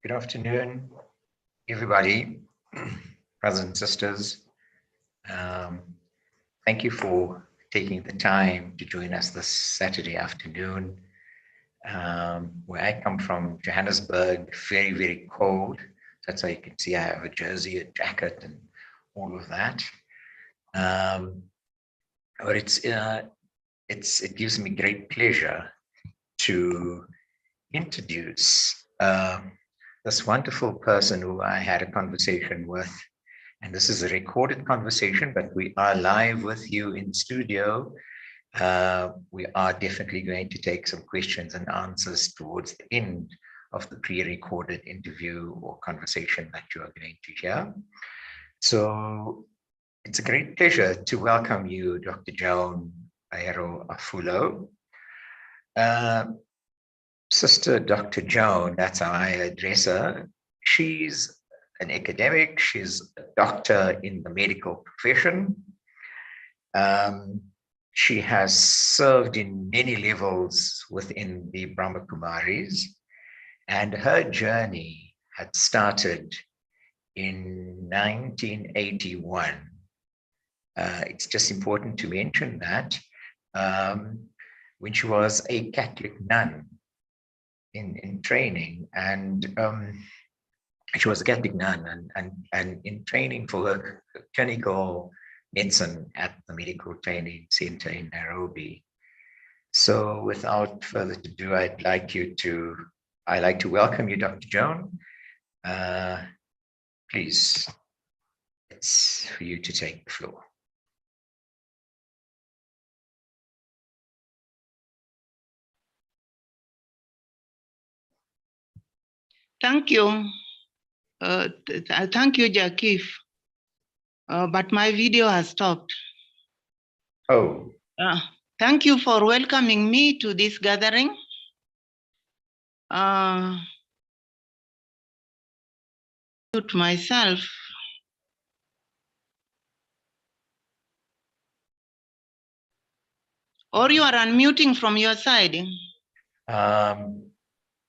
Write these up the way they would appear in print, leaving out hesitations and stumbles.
Good afternoon, everybody, brothers and sisters. Thank you for taking the time to join us this Saturday afternoon. Where I come from, Johannesburg, very, very cold. That's how you can see I have a jersey, a jacket, and all of that. But it gives me great pleasure to introduce this wonderful person who I had a conversation with. And this is a recorded conversation, but we are live with you in studio. We are definitely going to take some questions and answers towards the end of the pre-recorded interview or conversation that you are going to hear. So it's a great pleasure to welcome you, Dr. Joan Ahero Afullo. Sister Dr. Joan, that's how I address her. She's an academic, she's a doctor in the medical profession. She has served in many levels within the Brahma Kumaris, and her journey had started in 1981. It's just important to mention that when she was a Catholic nun in training, and she was a Catholic nun and in training for her clinical medicine at the medical training center in Nairobi. So without further ado, I'd like to welcome you, Dr. Joan. Please, it's for you to take the floor. Thank you. Thank you, Jakif. But my video has stopped. Oh. Thank you for welcoming me to this gathering. To myself. Or you are unmuting from your side?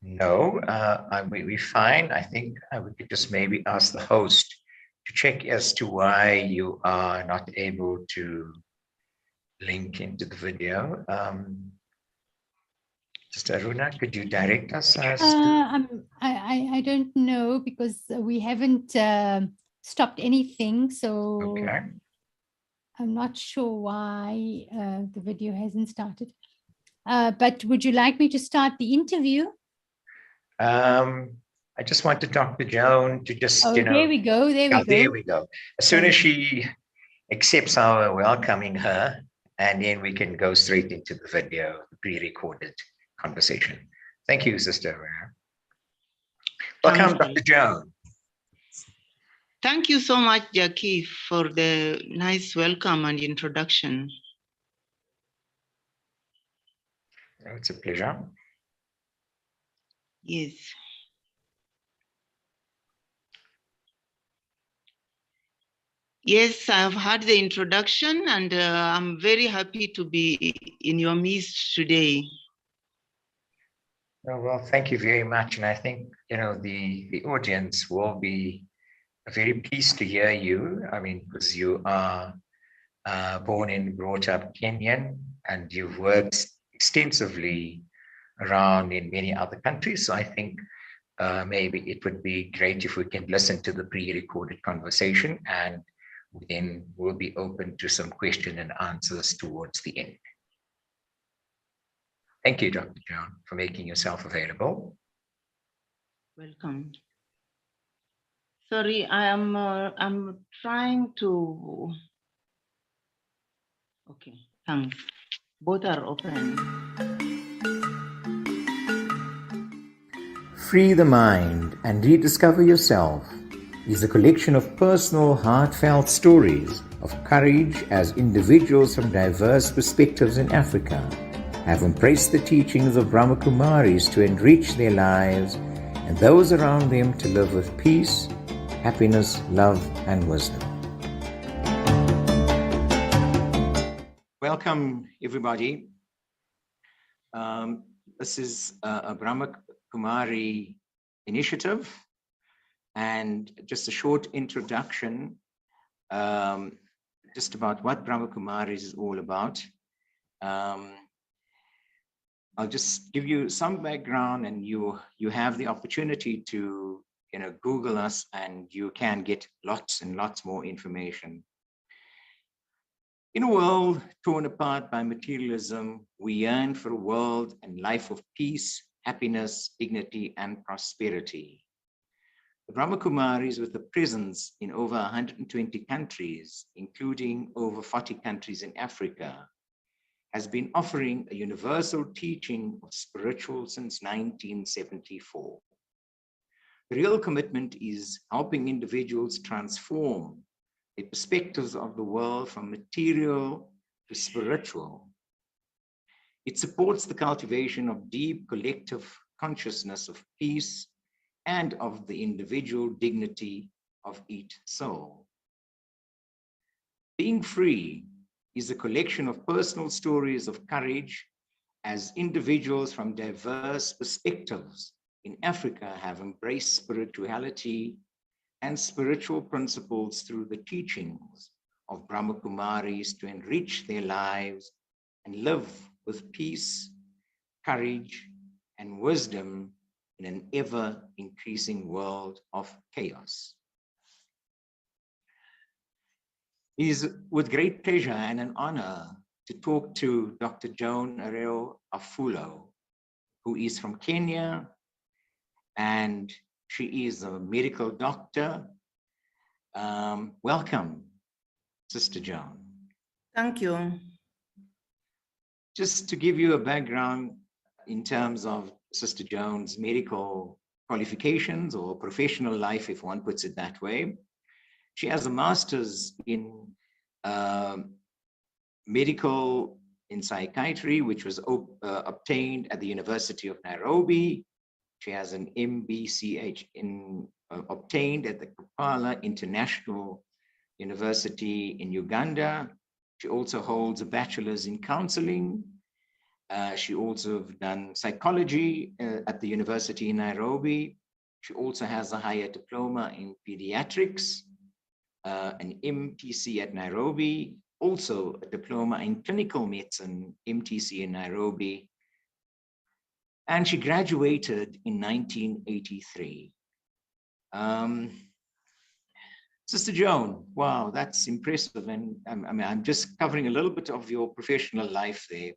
No, we're fine. I think we could just maybe ask the host to check as to why you are not able to link into the video. Sister Aruna, could you direct us? I don't know, because we haven't stopped anything, so okay. I'm not sure why the video hasn't started. But would you like me to start the interview? I just wanted Dr. Joan to just, there we go. There we go. As soon as she accepts our welcoming her, and then we can go straight into the video, the pre-recorded conversation. Thank you, Sister. Welcome, Dr. Joan. Thank you so much, Jackie, for the nice welcome and introduction. It's a pleasure. Yes. Yes, I've had the introduction, and I'm very happy to be in your midst today. Oh, well, thank you very much. And I think, the audience will be very pleased to hear you. I mean, because you are born and brought up Kenyan, and you've worked extensively around in many other countries. So I think maybe it would be great if we can listen to the pre-recorded conversation, and then we'll be open to some question and answers towards the end. Thank you, Dr. Joan, for making yourself available. Welcome. Sorry, I'm trying to. Okay, thanks. Both are open. Free the Mind and Rediscover Yourself is a collection of personal, heartfelt stories of courage as individuals from diverse perspectives in Africa have embraced the teachings of Brahma Kumaris to enrich their lives and those around them to live with peace, happiness, love, and wisdom. Welcome, everybody. This is a Brahma Kumari initiative, and just a short introduction just about what Brahma Kumaris is all about. I'll just give you some background, and you have the opportunity to Google us, and you can get lots and lots more information. In a world torn apart by materialism, we yearn for a world and life of peace, happiness, dignity, and prosperity. The Brahma Kumaris, with a presence in over 120 countries, including over 40 countries in Africa, has been offering a universal teaching of spiritual since 1974. The real commitment is helping individuals transform their perspectives of the world from material to spiritual. It supports the cultivation of deep collective consciousness of peace and of the individual dignity of each soul. Being Free is a collection of personal stories of courage as individuals from diverse perspectives in Africa have embraced spirituality and spiritual principles through the teachings of Brahma Kumaris to enrich their lives and live with peace, courage, and wisdom in an ever-increasing world of chaos. It is with great pleasure and an honor to talk to Dr. Joan Ahero Afullo, who is from Kenya, and she is a medical doctor. Welcome, Sister Joan. Thank you. Just to give you a background in terms of Sister Joan's medical qualifications or professional life, if one puts it that way. She has a master's in medical in psychiatry, which was obtained at the University of Nairobi. She has an MBCH obtained at the Kampala International University in Uganda. She also holds a bachelor's in counseling. She also done psychology at the University in Nairobi. She also has a higher diploma in pediatrics, an MTC at Nairobi, also a diploma in clinical medicine, MTC in Nairobi. And she graduated in 1983. Sister Joan, wow, that's impressive. And I'm just covering a little bit of your professional life there.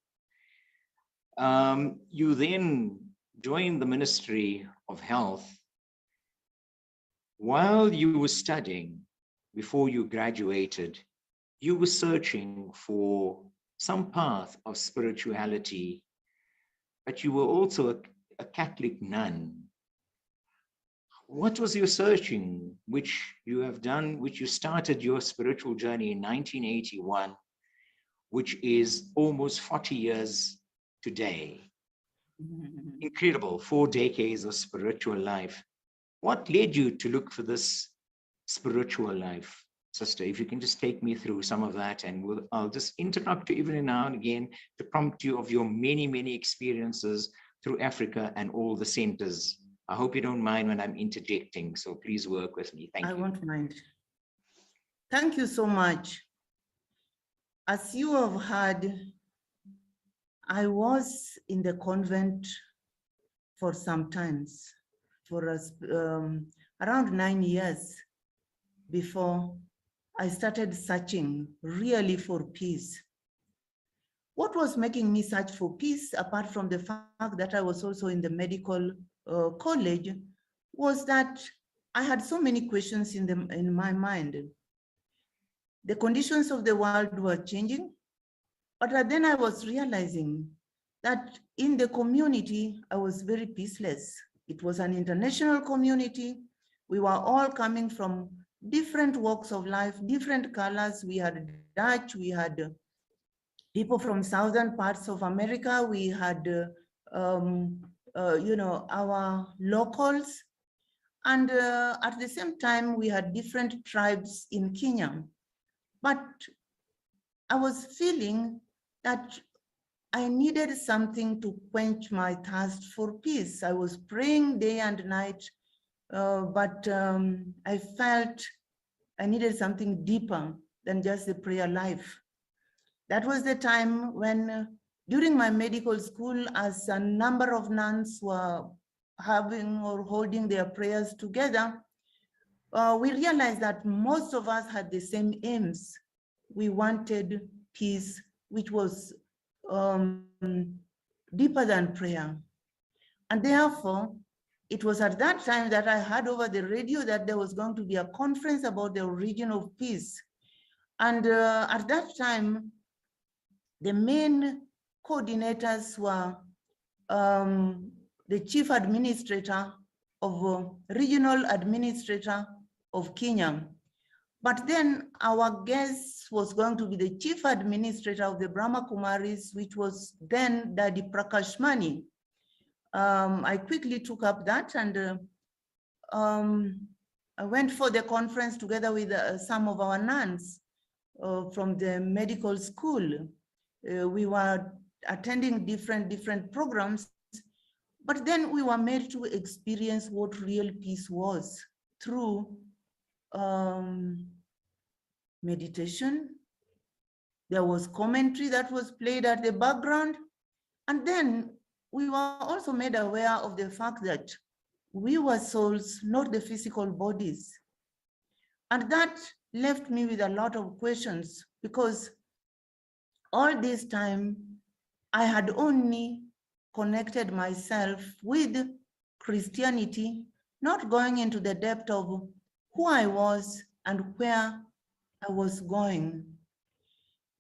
You then joined the Ministry of Health. While you were studying, before you graduated, you were searching for some path of spirituality, but you were also a Catholic nun. What was your searching, which you have done, which you started your spiritual journey in 1981, which is almost 40 years today? Incredible, 4 decades of spiritual life. What led you to look for this spiritual life, sister? If you can just take me through some of that, and I'll just interrupt you even now and again to prompt you of your many, many experiences through Africa and all the centers. I hope you don't mind when I'm interjecting, so please work with me. Thank you. I won't mind. Thank you so much. As you have heard, I was in the convent for some times, for around 9 years before I started searching really for peace. What was making me search for peace, apart from the fact that I was also in the medical college, was that I had so many questions in my mind. The conditions of the world were changing, but then I was realizing that in the community, I was very peaceless. It was an international community. We were all coming from different walks of life, different colors. We had Dutch, we had people from southern parts of America, we had, our locals. And at the same time, we had different tribes in Kenya. But I was feeling that I needed something to quench my thirst for peace. I was praying day and night, but I felt I needed something deeper than just the prayer life. That was the time when, during my medical school, as a number of nuns were having or holding their prayers together, we realized that most of us had the same aims. We wanted peace, which was deeper than prayer. And therefore, it was at that time that I heard over the radio that there was going to be a conference about the origin of peace. And at that time, the main coordinators were the chief administrator of regional administrator of Kenya. But then our guest was going to be the chief administrator of the Brahma Kumaris, which was then Daddy Prakash Mani. I quickly took up that, and I went for the conference together with some of our nuns from the medical school. We were attending different programs, but then we were made to experience what real peace was through meditation. There was commentary that was played at the background. And then we were also made aware of the fact that we were souls, not the physical bodies. And that left me with a lot of questions, because all this time I had only connected myself with Christianity, not going into the depth of who I was and where I was going.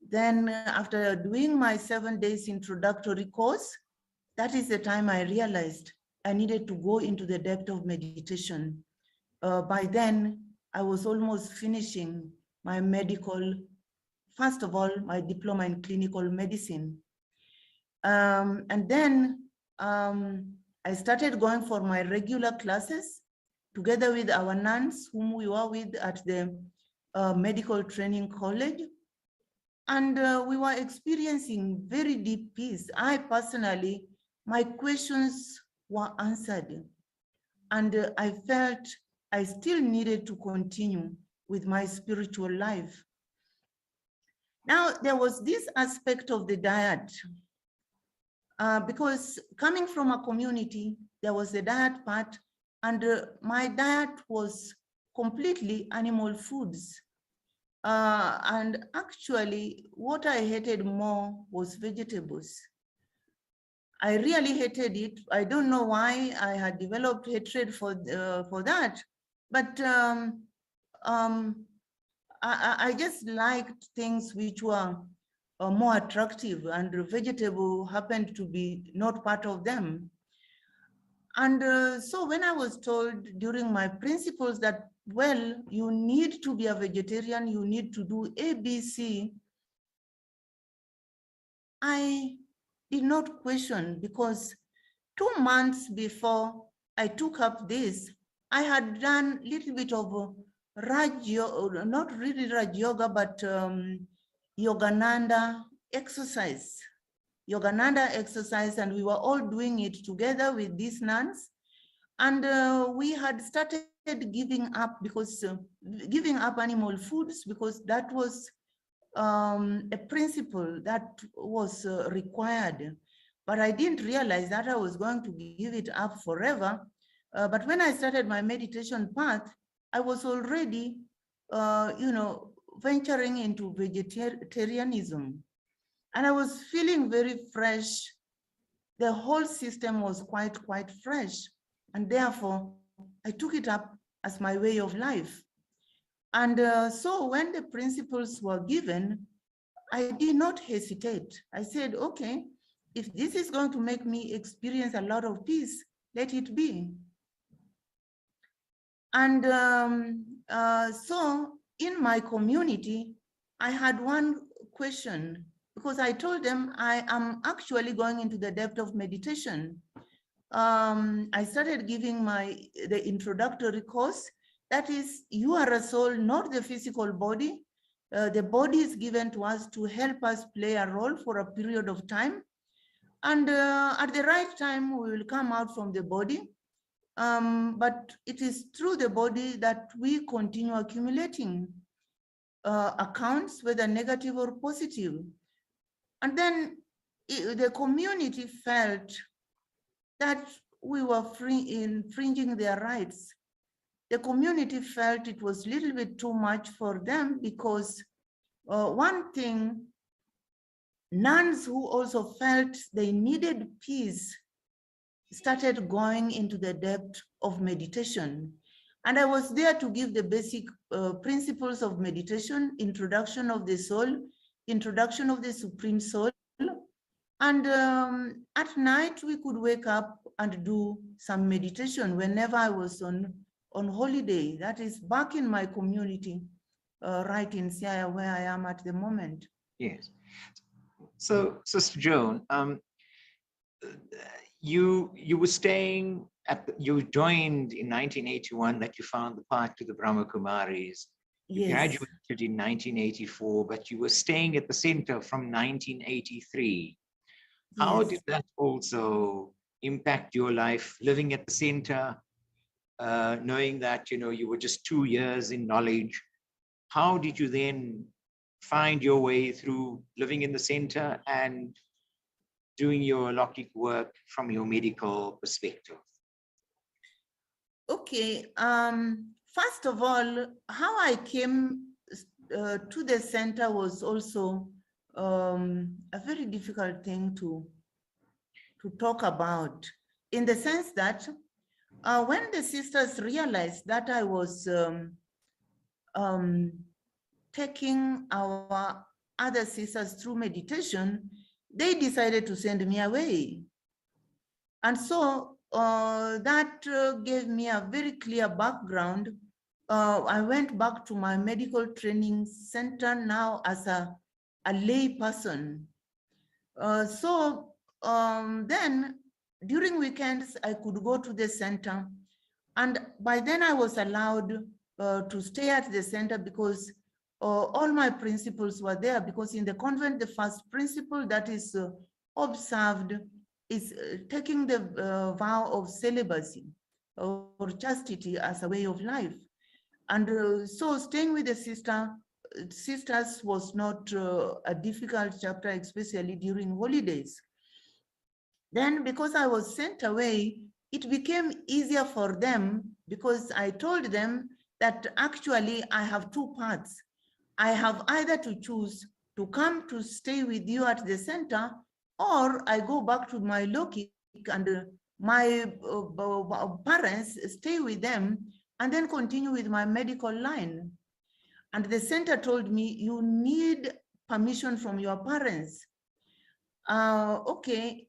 Then after doing my 7 days introductory course, that is the time I realized I needed to go into the depth of meditation. By then, I was almost finishing my medical, first of all, my diploma in clinical medicine. And then I started going for my regular classes together with our nuns whom we were with at the medical training college. And we were experiencing very deep peace. I personally, my questions were answered. And I felt I still needed to continue with my spiritual life. Now, there was this aspect of the diet, because coming from a community, there was the diet part, and my diet was completely animal foods. And actually, what I hated more was vegetables. I really hated it. I don't know why I had developed hatred for that, but I just liked things which were more attractive, and vegetable happened to be not part of them. And so when I was told during my principles that, well, you need to be a vegetarian, you need to do ABC, I did not question, because 2 months before I took up this, I had done a little bit of Raj Yoga, not really Raj Yoga, but Yogananda exercise. Yogananda exercise, and we were all doing it together with these nuns. And we had started giving up, because giving up animal foods, because that was a principle that was required. But I didn't realize that I was going to give it up forever. But when I started my meditation path, I was already, venturing into vegetarianism. And I was feeling very fresh. The whole system was quite fresh. And therefore, I took it up as my way of life. And so when the principles were given, I did not hesitate. I said, okay, if this is going to make me experience a lot of peace, let it be. And so in my community, I had one question, because I told them I am actually going into the depth of meditation. I started giving the introductory course. That is, you are a soul, not the physical body. The body is given to us to help us play a role for a period of time. And at the right time, we will come out from the body. But it is through the body that we continue accumulating accounts, whether negative or positive. And then the community felt that we were infringing their rights. The community felt it was a little bit too much for them, because one thing, nuns who also felt they needed peace started going into the depth of meditation. And I was there to give the basic principles of meditation, introduction of the soul, introduction of the Supreme Soul. And at night, we could wake up and do some meditation whenever I was on holiday. That is back in my community, right in Siaya, where I am at the moment. Yes. So, Sister Joan, you were staying you joined in 1981, that you found the path to the Brahma Kumaris. You Yes. graduated in 1984, but you were staying at the center from 1983. How Yes. did that also impact your life, living at the center, knowing that, you were just 2 years in knowledge? How did you then find your way through living in the center and doing your alaukic work from your medical perspective? Okay. First of all, how I came to the center was also a very difficult thing to talk about, in the sense that when the sisters realized that I was taking our other sisters through meditation, they decided to send me away. And so that gave me a very clear background. I went back to my medical training center now as a lay person. So then during weekends, I could go to the center. And by then I was allowed to stay at the center, because all my principles were there. Because in the convent, the first principle that is observed is taking the vow of celibacy or chastity as a way of life. And so staying with the sisters was not a difficult chapter, especially during holidays. Then because I was sent away, it became easier for them, because I told them that actually I have two paths. I have either to choose to come to stay with you at the center, or I go back to my Lokik and my parents, stay with them, and then continue with my medical line. And the center told me, you need permission from your parents. Okay,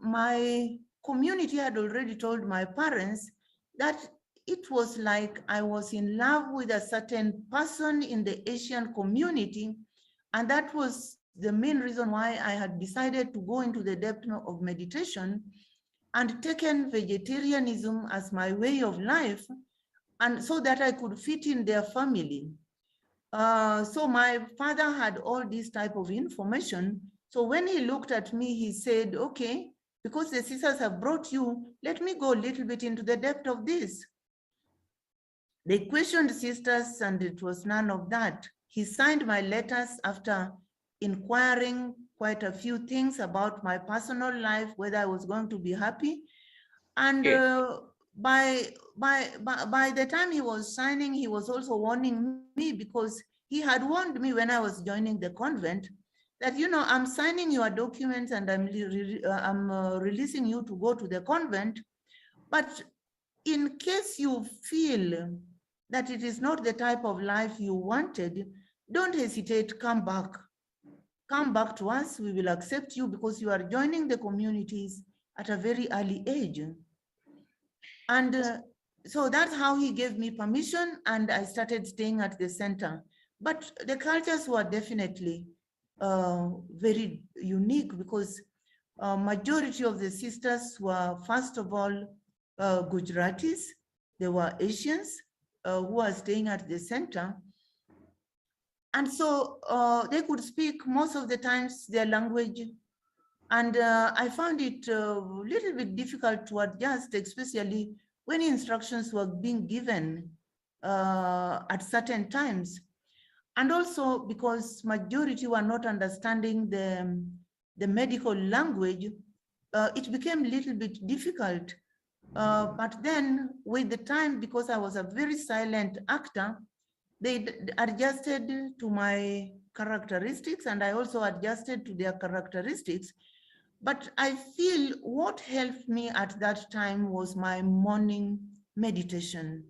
my community had already told my parents that it was like I was in love with a certain person in the Asian community, and that was the main reason why I had decided to go into the depth of meditation and taken vegetarianism as my way of life, and so that I could fit in their family. So my father had all this type of information. So when he looked at me, he said, okay, because the sisters have brought you, let me go a little bit into the depth of this. They questioned sisters, and it was none of that. He signed my letters after inquiring quite a few things about my personal life, whether I was going to be happy. And by the time he was signing, he was also warning me, because he had warned me when I was joining the convent that, I'm signing your documents and I'm releasing you to go to the convent, but in case you feel that it is not the type of life you wanted, don't hesitate, come back. Come back to us, we will accept you because you are joining the communities at a very early age. And so that's how he gave me permission, and I started staying at the center. But the cultures were definitely very unique because majority of the sisters were, first of all, Gujaratis. They were Asians who were staying at the center. And so they could speak most of the times their language. And I found it a little bit difficult to adjust, especially when instructions were being given at certain times. And also because majority were not understanding the medical language, it became a little bit difficult. But then with the time, because I was a very silent actor, they adjusted to my characteristics and I also adjusted to their characteristics. But I feel what helped me at that time was my morning meditation.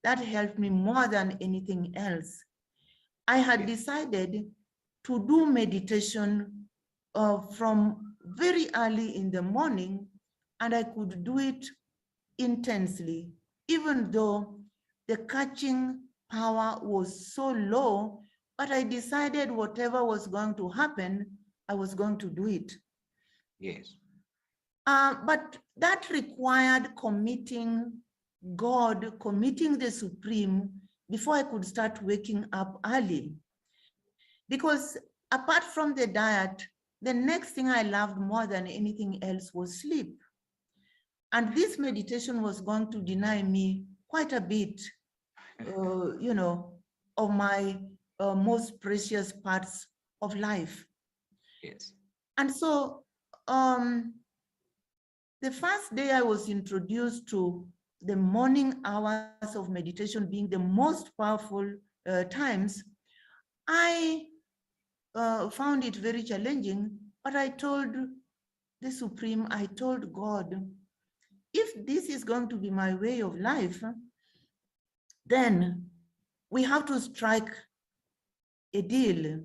That helped me more than anything else. I had decided to do meditation from very early in the morning, and I could do it intensely, even though the catching power was so low, but I decided whatever was going to happen, I was going to do it. Yes. But that required committing God, committing the Supreme before I could start waking up early. Because apart from the diet, the next thing I loved more than anything else was sleep. And this meditation was going to deny me quite a bit, you know, of my most precious parts of life. Yes. And so the first day I was introduced to the morning hours of meditation being the most powerful times, I found it very challenging, but I told the Supreme, I told God, if this is going to be my way of life, then we have to strike a deal.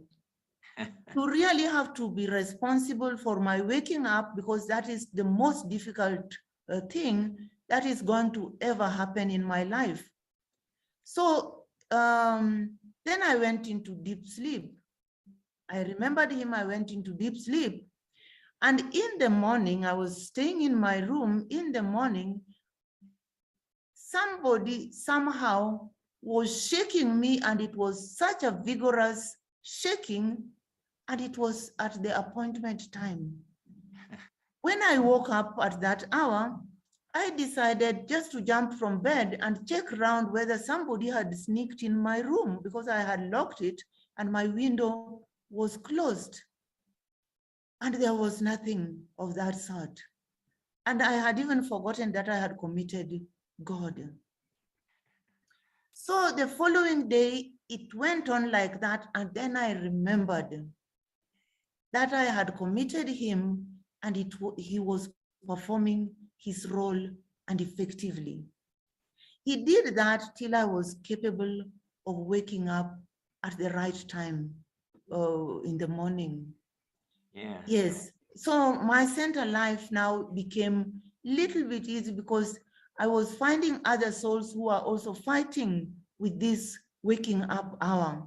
You really have to be responsible for my waking up, because that is the most difficult thing that is going to ever happen in my life. So then I went into deep sleep. I remembered him, I went into deep sleep. And in the morning, I was staying in my room. In the morning, somebody somehow was shaking me, and it was such a vigorous shaking, and it was at the appointment time. When I woke up at that hour, I decided just to jump from bed and check around whether somebody had sneaked in my room, because I had locked it and my window was closed. And there was nothing of that sort. And I had even forgotten that I had committed God. So the following day, it went on like that. And then I remembered that I had committed him, and he was performing his role and effectively. He did that till I was capable of waking up at the right time in the morning. Yeah. Yes. So my center life now became a little bit easy, because I was finding other souls who are also fighting with this waking up hour.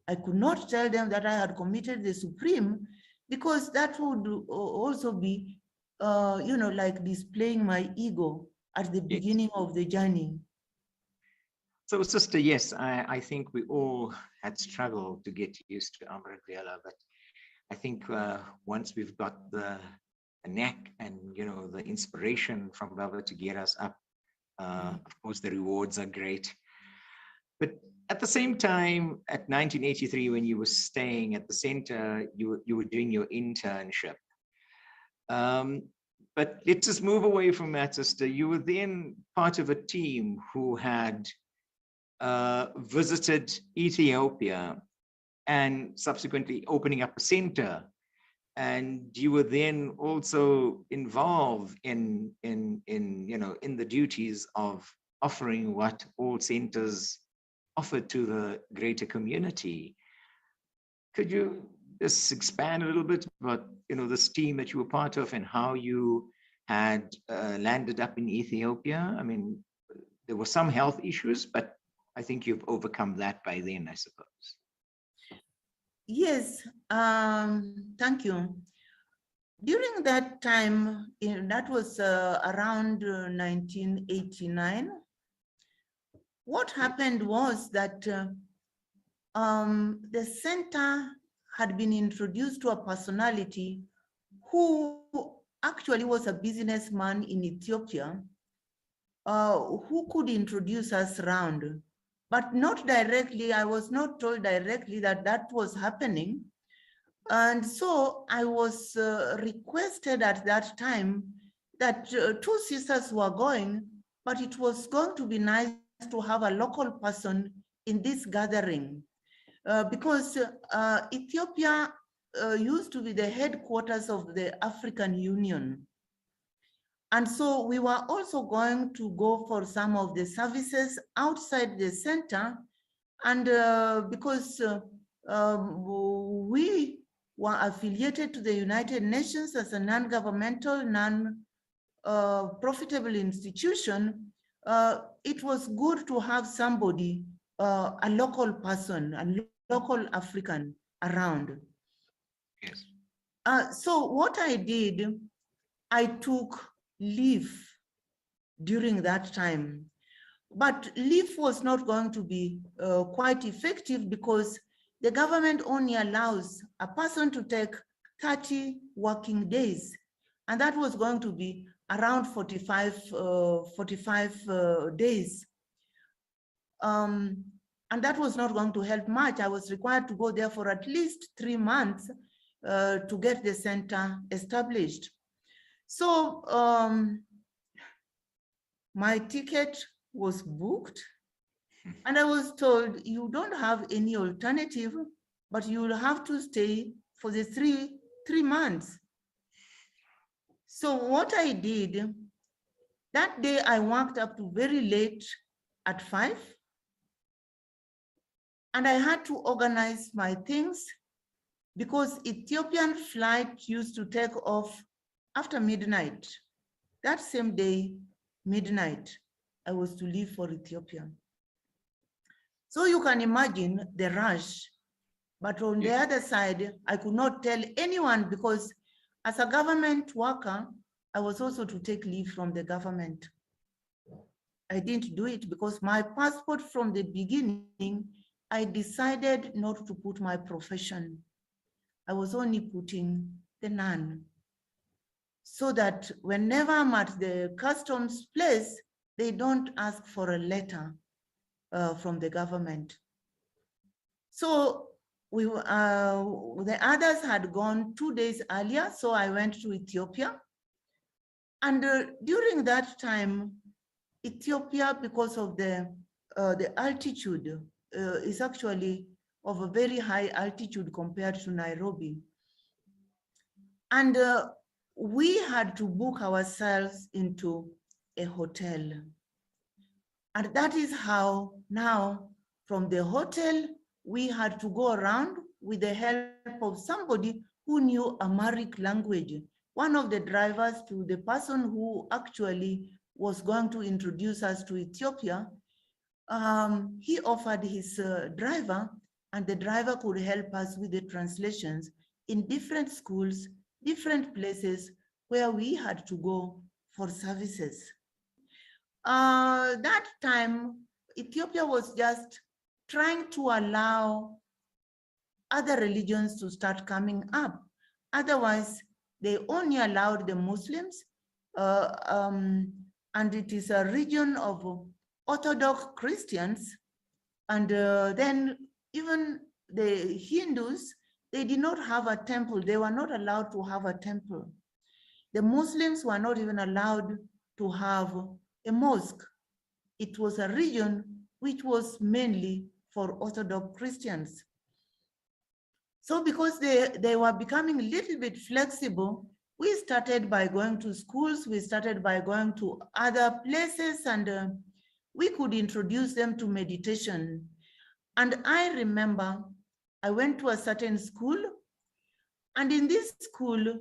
I could not tell them that I had committed the Supreme, because that would also be, you know, like displaying my ego at the beginning of the journey. So, sister, yes, I think we all had struggled to get used to Amrit Vela, but I think once we've got the knack and, you know, the inspiration from Baba to get us up, of course, the rewards are great. But at the same time, at 1983, when you were staying at the center, you were doing your internship. But let's just move away from that, sister. You were then part of a team who had visited Ethiopia and subsequently opening up a center. And you were then also involved in you know, in the duties of offering what all centers offer to the greater community. Could you just expand a little bit about, this team that you were part of and how you had landed up in Ethiopia? I mean, there were some health issues, but I think you've overcome that by then, I suppose. Yes, thank you. During that time, that was around 1989, what happened was that the center had been introduced to a personality who actually was a businessman in Ethiopia, who could introduce us around, but not directly. I was not told directly that that was happening. And so I was requested at that time that 2 sisters were going, but it was going to be nice to have a local person in this gathering because Ethiopia used to be the headquarters of the African Union. And so we were also going to go for some of the services outside the center. And because we were affiliated to the United Nations as a non-governmental, non-profitable institution, it was good to have somebody, a local person, a local African around. Yes. So what I did, I took leave during that time. But leave was not going to be quite effective because the government only allows a person to take 30 working days. And that was going to be around 45 days. And that was not going to help much. I was required to go there for at least 3 months to get the center established. So my ticket was booked and I was told you don't have any alternative, but you will have to stay for the three months. So what I did, that day I worked up to very late at 5 and I had to organize my things because Ethiopian flight used to take off after midnight. That same day, midnight, I was to leave for Ethiopia. So you can imagine the rush. But on the other side, I could not tell anyone because as a government worker, I was also to take leave from the government. I didn't do it because my passport from the beginning, I decided not to put my profession. I was only putting the nun. So that whenever I'm at the customs place, they don't ask for a letter from the government. So the others had gone 2 days earlier, so I went to Ethiopia. And during that time, Ethiopia, because of the altitude, is actually of a very high altitude compared to Nairobi. And we had to book ourselves into a hotel. And that is how now from the hotel, we had to go around with the help of somebody who knew Amharic language. One of the drivers to the person who actually was going to introduce us to Ethiopia, he offered his driver, and the driver could help us with the translations in different schools, different places where we had to go for services. That time, Ethiopia was just trying to allow other religions to start coming up. Otherwise, they only allowed the Muslims, and it is a region of Orthodox Christians. And then even the Hindus, they did not have a temple. They were not allowed to have a temple. The Muslims were not even allowed to have a mosque. It was a region which was mainly for Orthodox Christians. So because they were becoming a little bit flexible, we started by going to schools, we started by going to other places, and we could introduce them to meditation. And I remember I went to a certain school, and in this school,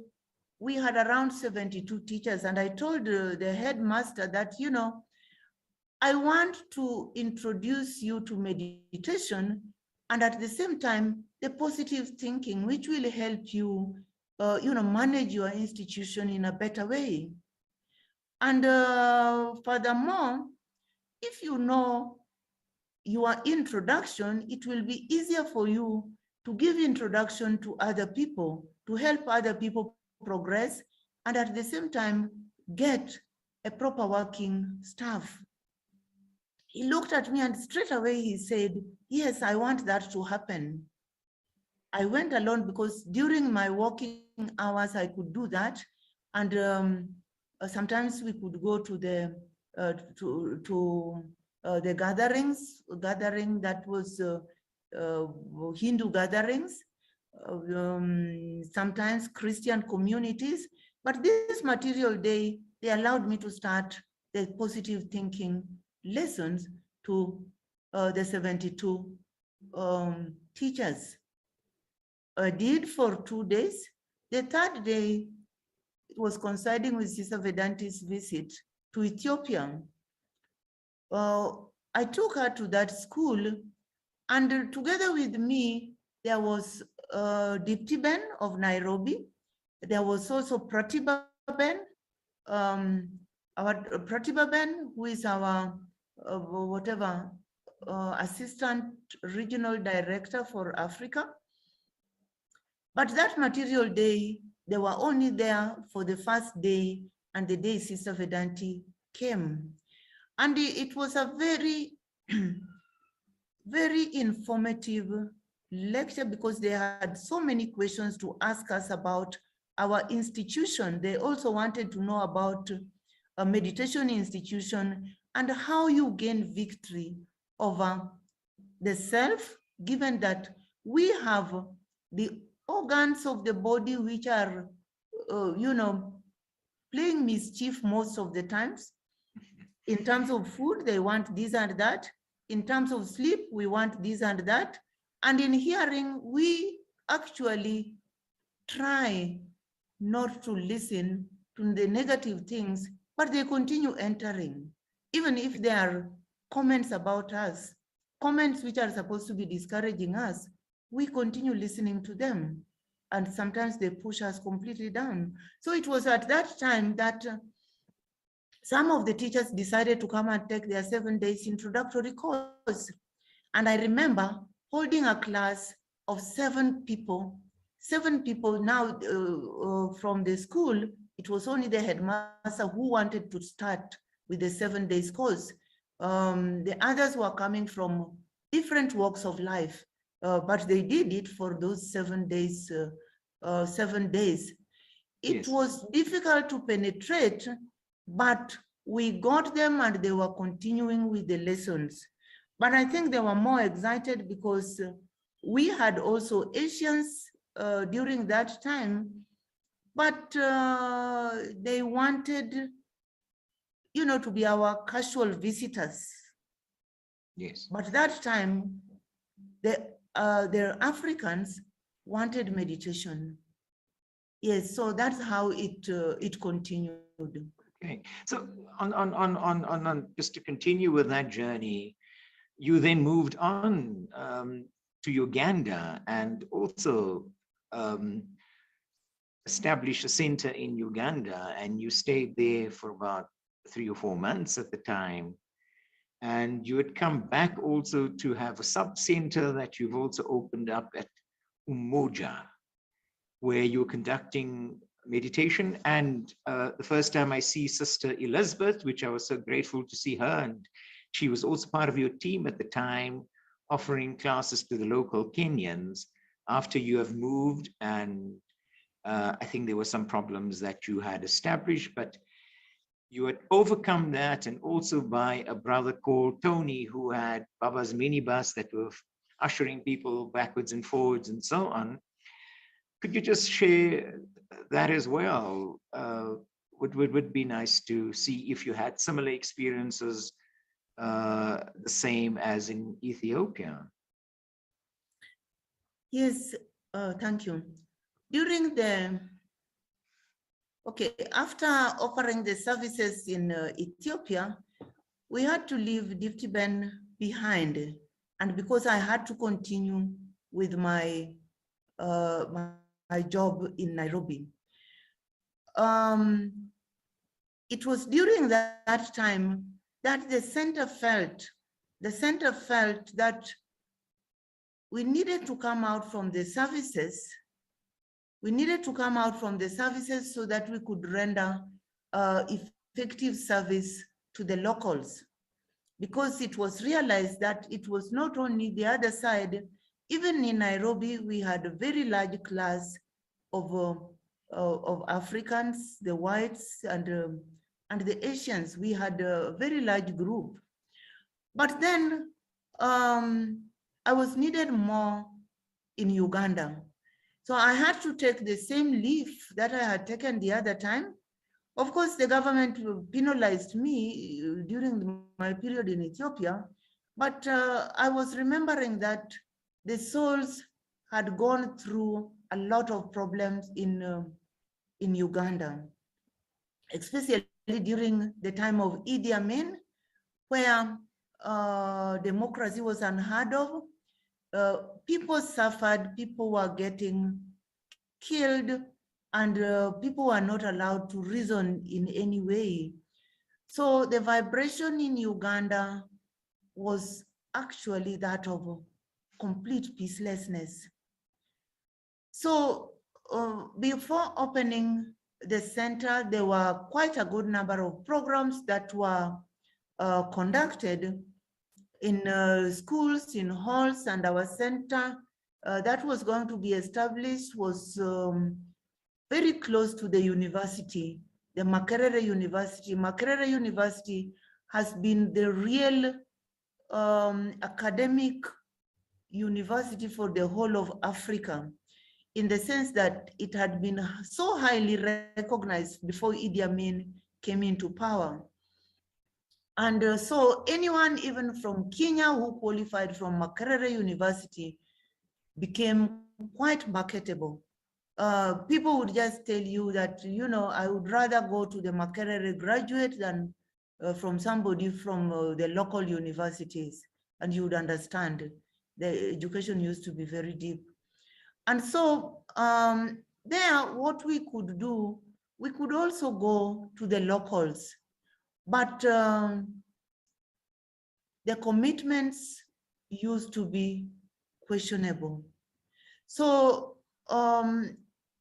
we had around 72 teachers. And I told the headmaster that, you know, I want to introduce you to meditation and at the same time, the positive thinking, which will help you, you know, manage your institution in a better way. And furthermore, if you know your introduction, it will be easier for you to give introduction to other people, to help other people progress, and at the same time, get a proper working staff. He looked at me and straight away he said, yes, I want that to happen. I went alone because during my working hours, I could do that. And sometimes we could go to the gathering that was Hindu gatherings, sometimes Christian communities. But this material day, they allowed me to start the positive thinking lessons to the 72 teachers. I did for 2 days. The third day, it was coinciding with Sister Vedanti's visit to Ethiopia. I took her to that school, and together with me, there was Dipti Ben of Nairobi. There was also Pratibha Ben, our Pratibha Ben, who is our assistant regional director for Africa. But that material day, they were only there for the first day and the day Sister Vedanti came. And it was a very, very informative lecture because they had so many questions to ask us about our institution. They also wanted to know about a meditation institution and how you gain victory over the self, given that we have the organs of the body which are, you know, playing mischief most of the times. In terms of food, they want this and that. In terms of sleep, we want this and that. And in hearing, we actually try not to listen to the negative things, but they continue entering. Even if there are comments about us, comments which are supposed to be discouraging us, we continue listening to them. And sometimes they push us completely down. So it was at that time that some of the teachers decided to come and take their 7 days introductory course. And I remember holding a class of 7 people. 7 people now from the school. It was only the headmaster who wanted to start with the 7 days course. The others were coming from different walks of life, but they did it for those 7 days. 7 days. It was difficult to penetrate, but we got them and they were continuing with the lessons. But I think they were more excited because we had also Asians during that time, but they wanted, you know, to be our casual visitors. Yes. But that time, the Africans wanted meditation. Yes, so that's how it continued. Okay, so on just to continue with that journey, you then moved on to Uganda and also established a center in Uganda, and you stayed there for about 3 or 4 months at the time. And you had come back also to have a sub-center that you've also opened up at Umoja, where you're conducting meditation. And the first time I see Sister Elizabeth, which I was so grateful to see her, and she was also part of your team at the time, offering classes to the local Kenyans after you have moved. And I think there were some problems that you had established, but you had overcome that, and also by a brother called Tony, who had Baba's minibus that were ushering people backwards and forwards and so on. Could you just share that as well? Would be nice to see if you had similar experiences the same as in Ethiopia? Yes, thank you. During the, after offering the services in Ethiopia, we had to leave Diftiben behind. And because I had to continue with my job in Nairobi. It was during that time that the center felt that we needed to come out from the services. We needed to come out from the services so that we could render effective service to the locals, because it was realized that it was not only the other side. Even in Nairobi, we had a very large class of Africans, the whites, and the Asians. We had a very large group. But then I was needed more in Uganda. So I had to take the same leave that I had taken the other time. Of course, the government penalized me during my period in Ethiopia, but I was remembering that the souls had gone through a lot of problems in Uganda, especially during the time of Idi Amin, where democracy was unheard of. People suffered, people were getting killed, and people were not allowed to reason in any way. So the vibration in Uganda was actually that of complete peacelessness. So before opening the center, there were quite a good number of programs that were conducted in schools, in halls, and our center that was going to be established was very close to the university, the Makerere University. Makerere University has been the real academic university for the whole of Africa, in the sense that it had been so highly recognized before Idi Amin came into power. And so anyone even from Kenya who qualified from Makerere University became quite marketable. People would just tell you that, you know, I would rather go to the Makerere graduate than from somebody from the local universities, and you would understand the education used to be very deep. And so there, what we could do, we could also go to the locals, but the commitments used to be questionable. So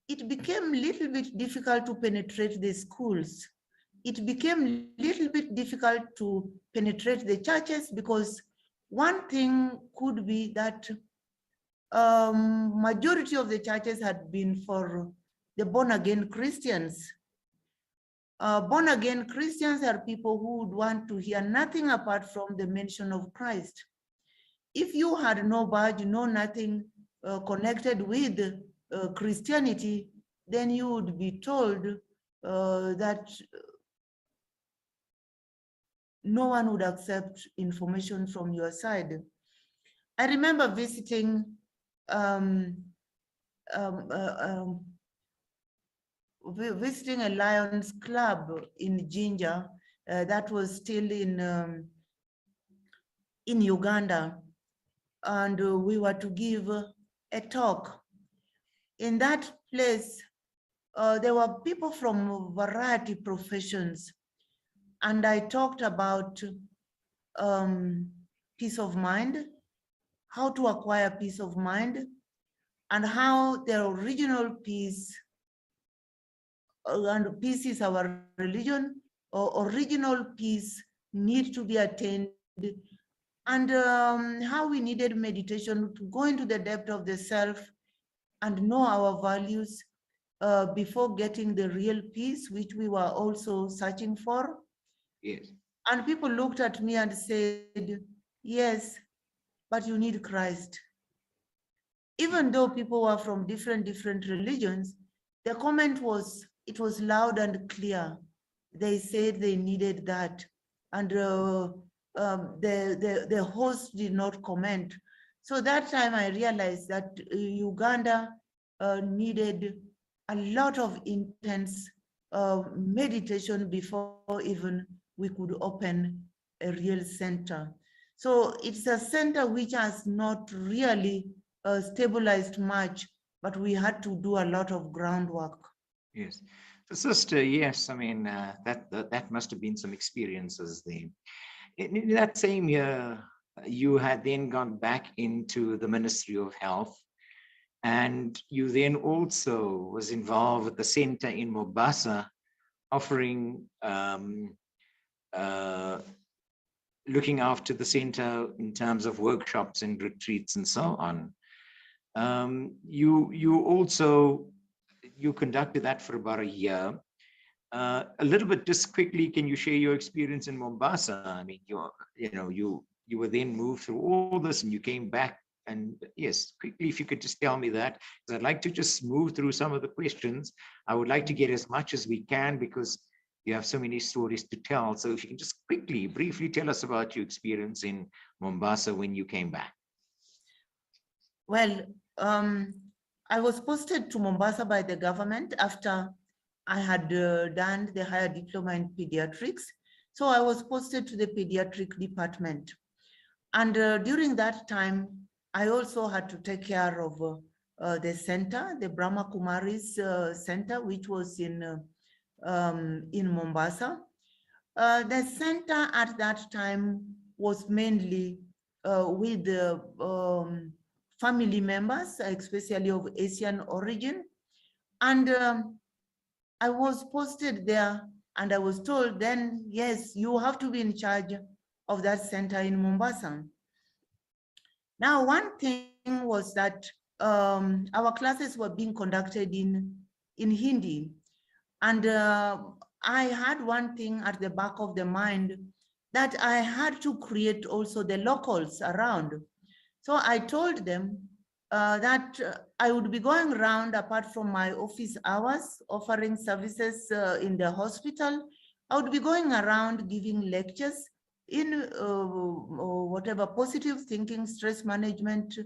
it became a little bit difficult to penetrate the schools. It became a little bit difficult to penetrate the churches, because one thing could be that majority of the churches had been for the born-again Christians. Born-again Christians are people who would want to hear nothing apart from the mention of Christ. If you had no badge, no nothing connected with Christianity, then you would be told that no one would accept information from your side. I remember visiting visiting a Lions Club in Jinja that was still in Uganda, and we were to give a talk. In that place, there were people from a variety of professions, and I talked about peace of mind, how to acquire peace of mind, and how the original peace, and peace is our religion, or original peace need to be attained, and how we needed meditation to go into the depth of the self and know our values before getting the real peace, which we were also searching for. Yes. And people looked at me and said, yes, but you need Christ. Even though people were from different religions, the comment was, it was loud and clear. They said they needed that. And the host did not comment. So that time I realized that Uganda needed a lot of intense meditation before even we could open a real center. So it's a center which has not really stabilized much, but we had to do a lot of groundwork. Yes. So sister, yes, I mean, that must have been some experiences there. In that same year, you had then gone back into the Ministry of Health, and you then also was involved with the center in Mombasa, offering, looking after the center in terms of workshops and retreats and so on. You conducted that for about a year. A little bit, just quickly, can you share your experience in Mombasa? I mean, you were then moved through all this and you came back. And yes, quickly, if you could just tell me that, because I'd like to just move through some of the questions. I would like to get as much as we can because you have so many stories to tell. So if you can just quickly, briefly tell us about your experience in Mombasa when you came back. Well, I was posted to Mombasa by the government after I had done the higher diploma in pediatrics. So I was posted to the pediatric department. And during that time, I also had to take care of the center, the Brahma Kumaris Center, which was in Mombasa. The center at that time was mainly with family members, especially of Asian origin. And I was posted there and I was told then, yes, you have to be in charge of that center in Mombasa. Now, one thing was that our classes were being conducted in Hindi. And I had one thing at the back of the mind that I had to create also the locals around. So I told them that I would be going around apart from my office hours, offering services in the hospital. I would be going around giving lectures in whatever positive thinking, stress management,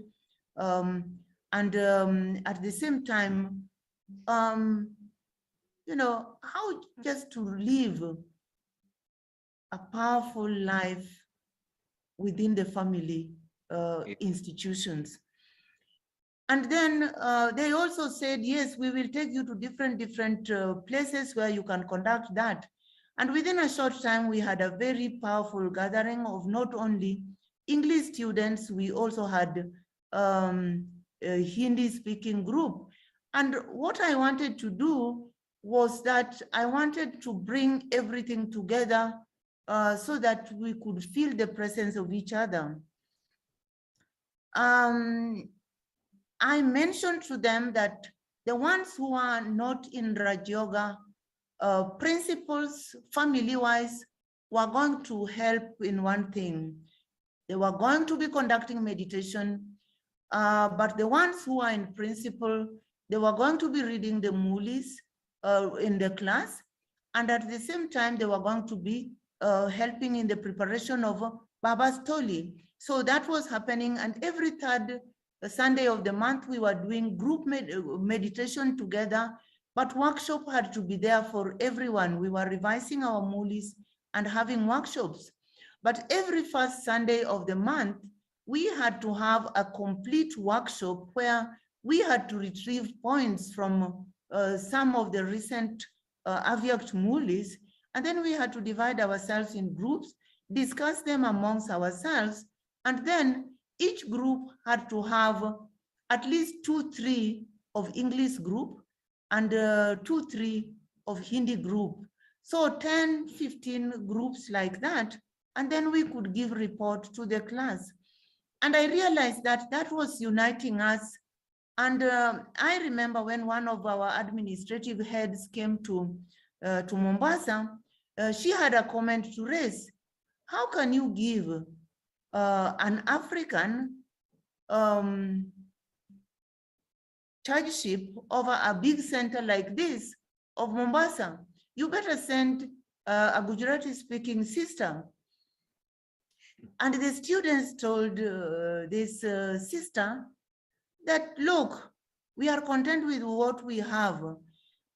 and at the same time, how just to live a powerful life within the family institutions. And then they also said, yes, we will take you to different places where you can conduct that. And within a short time, we had a very powerful gathering of not only English students, we also had a Hindi-speaking group. And what I wanted to do was that I wanted to bring everything together so that we could feel the presence of each other. I mentioned to them that the ones who are not in Raj Yoga principles, family-wise, were going to help in one thing. They were going to be conducting meditation, but the ones who are in principle, they were going to be reading the Mulis in the class, and at the same time, they were going to be helping in the preparation of Baba's Toli. So that was happening, and every third Sunday of the month, we were doing group meditation together, but workshop had to be there for everyone. We were revising our Mulis and having workshops. But every first Sunday of the month, we had to have a complete workshop where we had to retrieve points from some of the recent Avyakt Mulis, and then we had to divide ourselves in groups, discuss them amongst ourselves, and then each group had to have at least 2-3 of English group and 2-3 of Hindi group. So 10-15 groups like that, and then we could give report to the class. And I realized that that was uniting us. And I remember when one of our administrative heads came to Mombasa, she had a comment to raise. How can you give an African chargeship over a big center like this of Mombasa? You better send a Gujarati speaking sister. And the students told this sister that, look, we are content with what we have.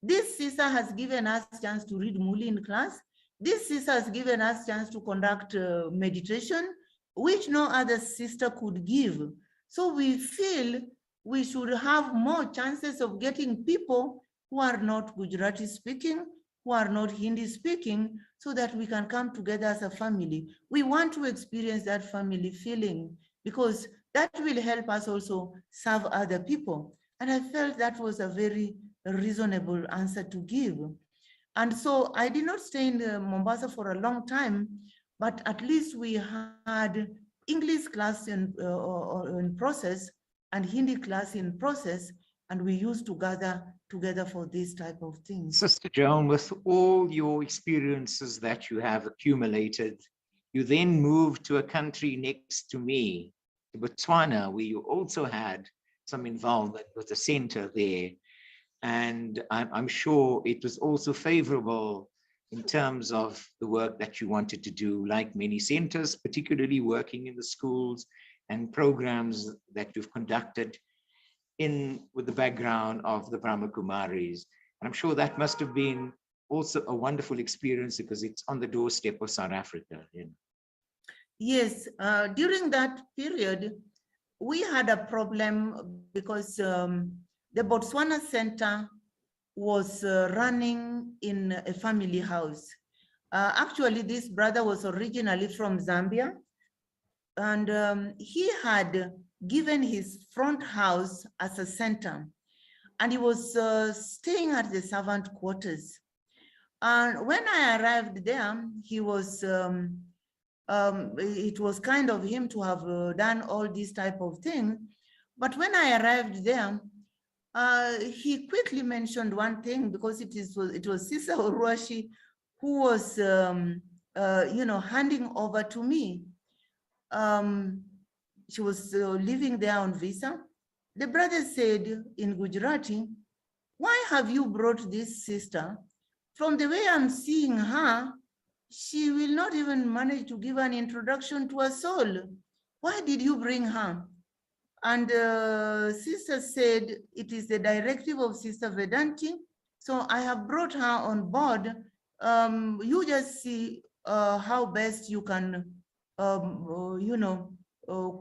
This sister has given us chance to read Muli in class. This sister has given us chance to conduct meditation, which no other sister could give. So we feel we should have more chances of getting people who are not Gujarati speaking, who are not Hindi speaking, so that we can come together as a family. We want to experience that family feeling because that will help us also serve other people. And I felt that was a very reasonable answer to give. And so I did not stay in Mombasa for a long time, but at least we had English class in process and Hindi class in process, and we used to gather together for these type of things. Sister Joan, with all your experiences that you have accumulated, you then moved to a country next to me, to Botswana, where you also had some involvement with the center there. And I'm sure it was also favorable in terms of the work that you wanted to do, like many centers, particularly working in the schools and programs that you've conducted with the background of the Brahma Kumaris. And I'm sure that must have been also a wonderful experience because it's on the doorstep of South Africa. You know. Yes, during that period, we had a problem because the Botswana Center was running in a family house. Actually, this brother was originally from Zambia, and he had given his front house as a center, and he was staying at the servant quarters. And when I arrived there, he was, it was kind of him to have done all these type of things. But when I arrived there, he quickly mentioned one thing because it was Sister Uruashi who was, handing over to me. She was living there on visa. The brother said in Gujarati, "Why have you brought this sister? From the way I'm seeing her, she will not even manage to give an introduction to a soul. Why did you bring her?" And sister said, "It is the directive of Sister Vedanti. So I have brought her on board. You just see how best you can,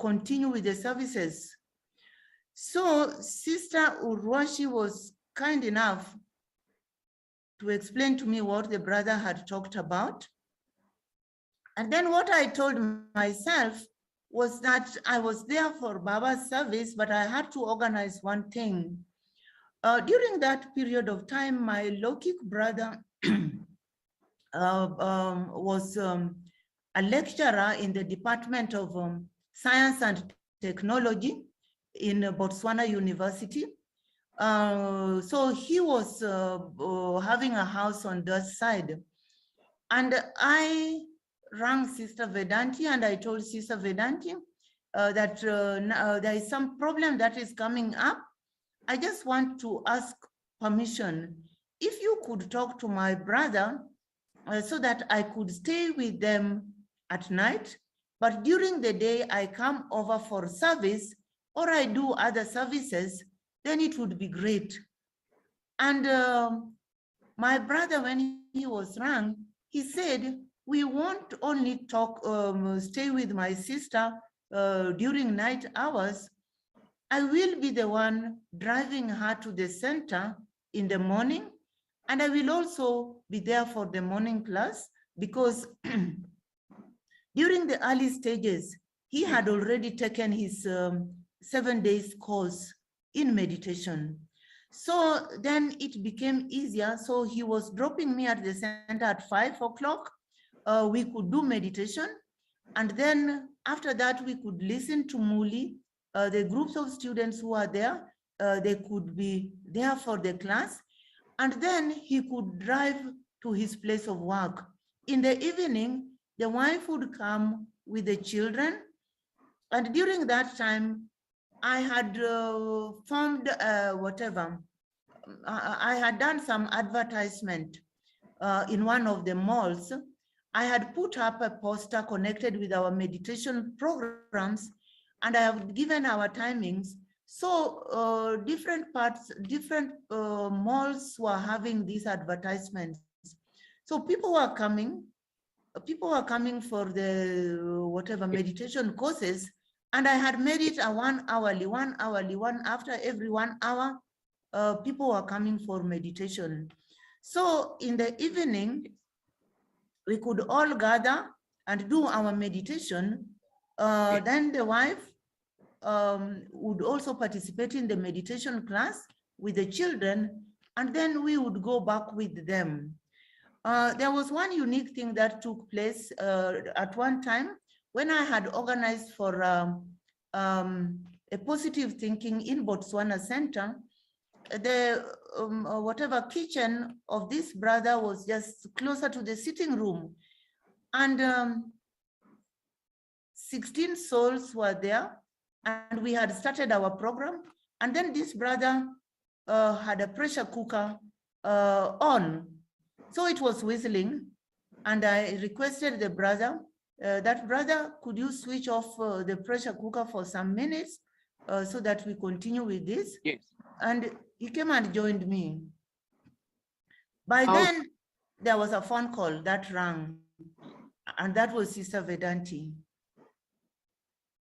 continue with the services." So Sister Urwashi was kind enough to explain to me what the brother had talked about. And then what I told myself was that I was there for Baba's service, but I had to organize one thing. During that period of time, my Lokik brother was a lecturer in the Department of Science and Technology in Botswana University. So he was having a house on that side. And I rang Sister Vedanti and I told Sister Vedanti that there is some problem that is coming up. I just want to ask permission. If you could talk to my brother so that I could stay with them at night, but during the day I come over for service or I do other services, then it would be great. And my brother, when he was rang, he said, "We won't only talk, stay with my sister during night hours. I will be the one driving her to the center in the morning, and I will also be there for the morning class because during the early stages, he had already taken his 7 days course in meditation. So then it became easier. So he was dropping me at the center at 5 o'clock. We could do meditation. And then after that, we could listen to Muli. The groups of students who are there, they could be there for the class. And then he could drive to his place of work. In the evening, the wife would come with the children. And during that time, I had formed I had done some advertisement in one of the malls. I had put up a poster connected with our meditation programs, and I have given our timings. So different parts, different malls were having these advertisements. So people were coming for the whatever meditation courses, and I had made it a 1 hourly, one after every 1 hour, people were coming for meditation. So in the evening, we could all gather and do our meditation. Then the wife would also participate in the meditation class with the children, and then we would go back with them. There was one unique thing that took place at one time when I had organized for a positive thinking in Botswana Center. The whatever kitchen of this brother was just closer to the sitting room, and 16 souls were there, and we had started our program. And then this brother had a pressure cooker on, so it was whistling, and I requested the brother, could you switch off the pressure cooker for some minutes so that we continue with this? Yes. And he came and joined me. By then, there was a phone call that rang, and that was Sister Vedanti.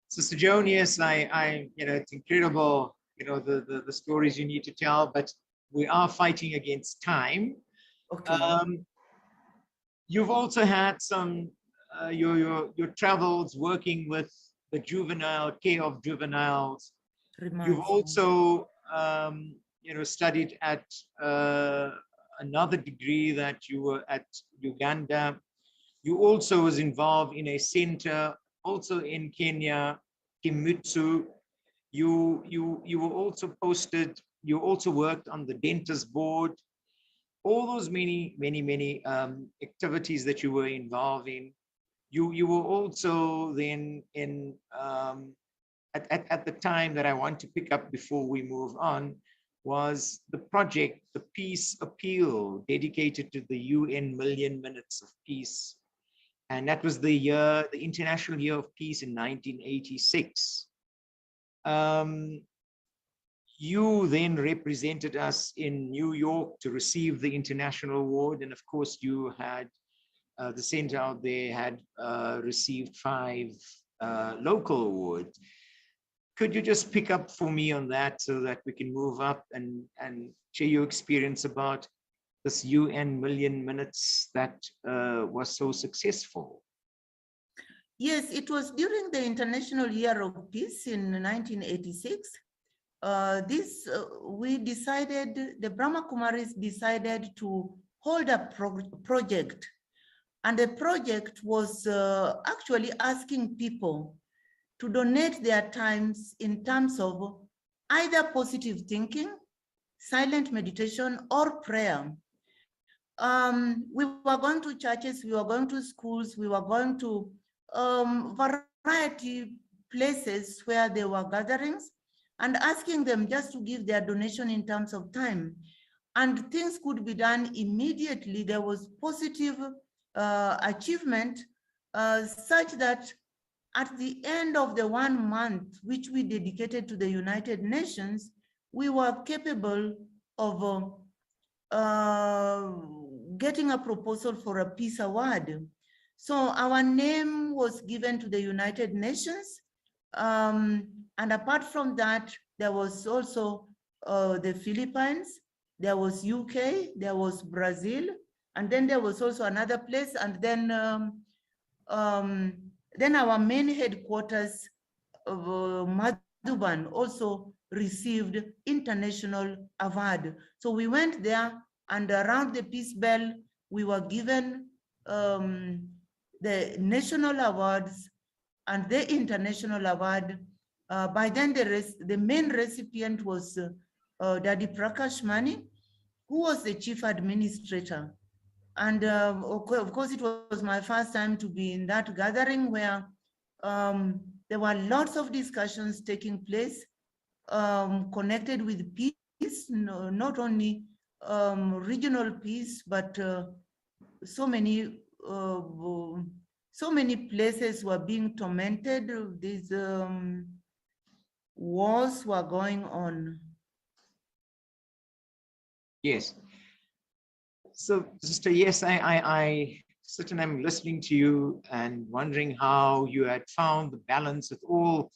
Sister Joan, yes, I it's incredible, the stories you need to tell, but we are fighting against time. Okay. You've also had some, your travels working with the juvenile, care of juveniles. You've also, studied at another degree that you were at Uganda. You also was involved in a center also in Kenya, Kimutsu. You were also posted, you also worked on the dentist board. All those many activities that you were involved in. You were also then in, at the time that I want to pick up before we move on, was the project, the Peace Appeal, dedicated to the UN Million Minutes of Peace. And that was the year, the International Year of Peace in 1986. You then represented us in New York to receive the international award. And of course, you had, the center out there had received 5 local awards. Could you just pick up for me on that so that we can move up and share your experience about this UN Million Minutes that was so successful? Yes, it was during the International Year of Peace in 1986. We decided, the Brahma Kumaris decided to hold a project. And the project was actually asking people to donate their times in terms of either positive thinking, silent meditation, or prayer. We were going to churches, we were going to schools, we were going to variety places where there were gatherings, and asking them just to give their donation in terms of time. And things could be done immediately. There was positive achievement such that at the end of the 1 month, which we dedicated to the United Nations, we were capable of getting a proposal for a peace award. So our name was given to the United Nations. And apart from that, there was also the Philippines, there was UK, there was Brazil, and then there was also another place. And then our main headquarters of Madhuban also received international award. So we went there, and around the Peace Bell, we were given the national awards and the international award. By then, the main recipient was Daddy Prakash Mani, who was the chief administrator. And of course, it was my first time to be in that gathering where there were lots of discussions taking place connected with peace, not only regional peace, but so many so many places were being tormented. These wars were going on. Yes. So, Sister, yes, I certainly am listening to you and wondering how you had found the balance with all,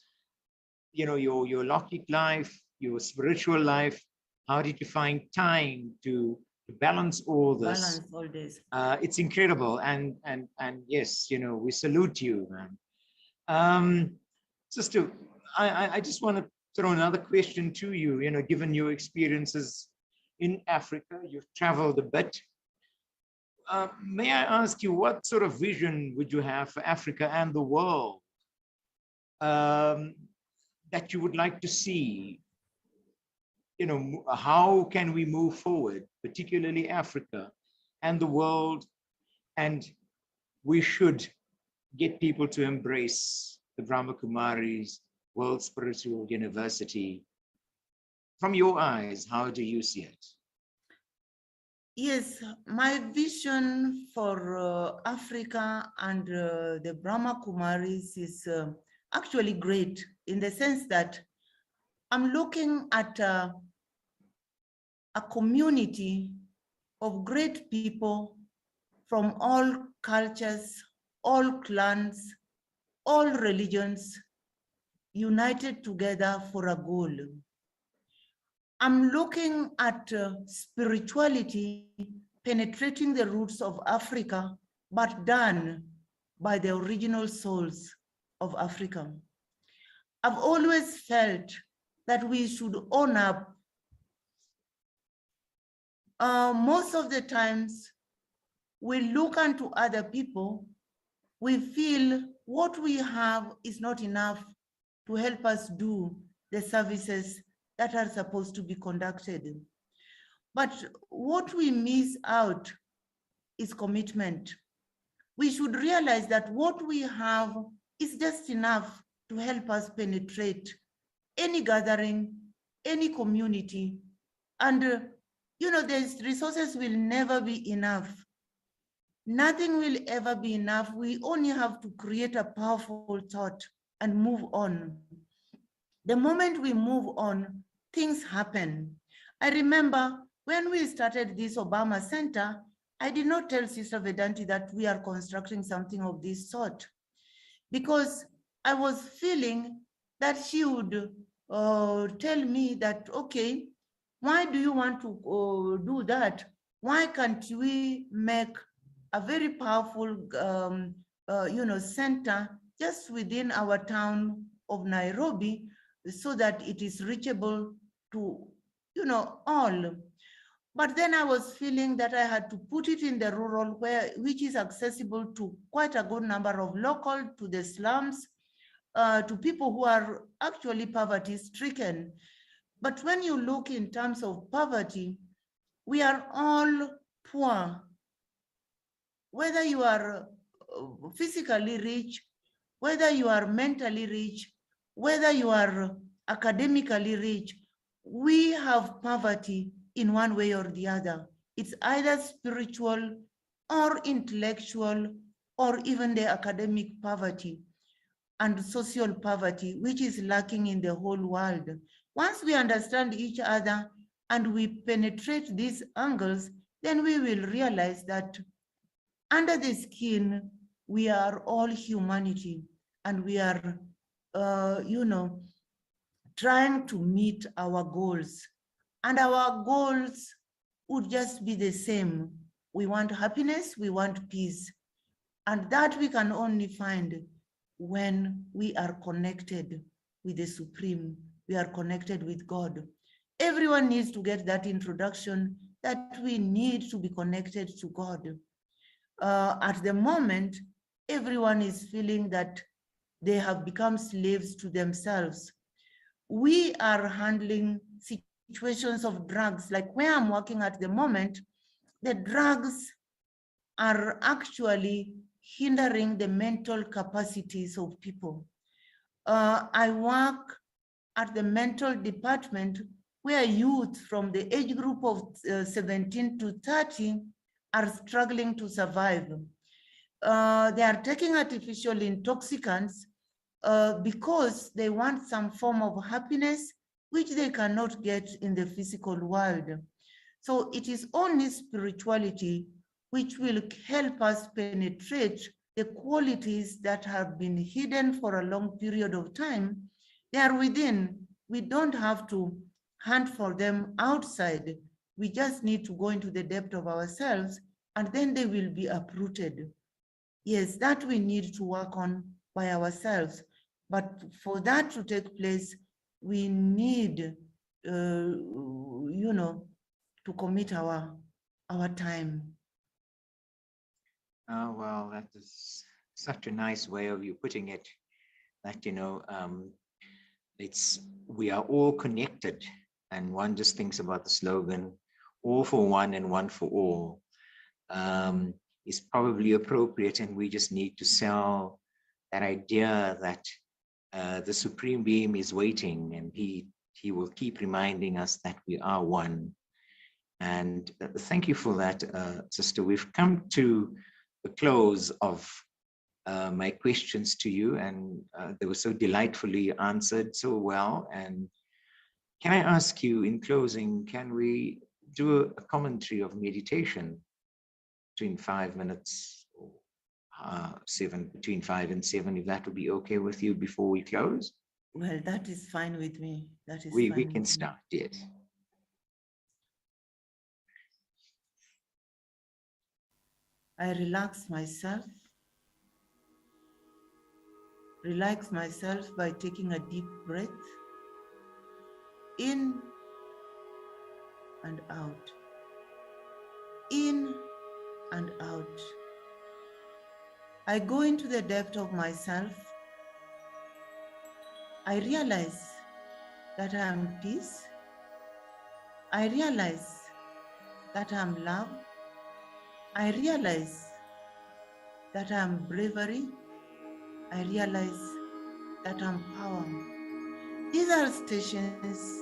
you know, your Lockheed life, your spiritual life. How did you find time to balance all this? Balance all this. It's incredible, and yes, you know, we salute you, man. Sister, I just want to throw another question to you. You know, given your experiences in Africa, you've traveled a bit. May I ask you, what sort of vision would you have for Africa and the world that you would like to see? You know, how can we move forward, particularly Africa and the world? And we should get people to embrace the Brahma Kumaris World Spiritual University. From your eyes, how do you see it? Yes, my vision for Africa and the Brahma Kumaris is actually great, in the sense that I'm looking at a community of great people from all cultures, all clans, all religions, united together for a goal. I'm looking at spirituality penetrating the roots of Africa, but done by the original souls of Africa. I've always felt that we should own up. Most of the times, we look unto other people, we feel what we have is not enough to help us do the services that are supposed to be conducted. But what we miss out is commitment. We should realize that what we have is just enough to help us penetrate any gathering, any community. And, you know, the resources will never be enough. Nothing will ever be enough. We only have to create a powerful thought and move on. The moment we move on, things happen. I remember when we started this Obama Center, I did not tell Sister Vedanti that we are constructing something of this sort, because I was feeling that she would tell me that, okay, why do you want to do that? Why can't we make a very powerful you know, center just within our town of Nairobi, so that it is reachable to, you know, all. But then I was feeling that I had to put it in the rural, which is accessible to quite a good number of local, to the slums, to people who are actually poverty stricken. But when you look in terms of poverty, we are all poor. Whether you are physically rich, whether you are mentally rich, whether you are academically rich, we have poverty in one way or the other. It's either spiritual or intellectual, or even the academic poverty and social poverty, which is lacking in the whole world. Once we understand each other and we penetrate these angles, then we will realize that under the skin, we are all humanity, and we are, you know, trying to meet our goals. And our goals would just be the same. We want happiness, we want peace. And that we can only find when we are connected with the Supreme, we are connected with God. Everyone needs to get that introduction that we need to be connected to God. At the moment, everyone is feeling that they have become slaves to themselves. We are handling situations of drugs, like where I'm working at the moment, the drugs are actually hindering the mental capacities of people. I work at the mental department where youth from the age group of 17 to 30 are struggling to survive. they are taking artificial intoxicants because they want some form of happiness which they cannot get in the physical world. So it is only spirituality which will help us penetrate the qualities that have been hidden for a long period of time. They are within. We don't have to hunt for them outside. We just need to go into the depth of ourselves, and then they will be uprooted. Yes, that we need to work on by ourselves. But for that to take place, we need, to commit our time. Oh, well, that is such a nice way of you putting it, that, we are all connected, and one just thinks about the slogan, all for one and one for all, is probably appropriate, and we just need to sell that idea that the Supreme Being is waiting, and he will keep reminding us that we are one. And thank you for that, Sister. We've come to the close of my questions to you, and they were so delightfully answered so well. And can I ask you, in closing, can we do a commentary of meditation between 5 minutes, between 5 and 7, if that would be okay with you before we close? Well, that is fine with me. That is we fine can with start, yes. I relax myself by taking a deep breath in and out, in and out. I go into the depth of myself. I realize that I am peace. I realize that I am love. I realize that I am bravery. I realize that I am power. These are stations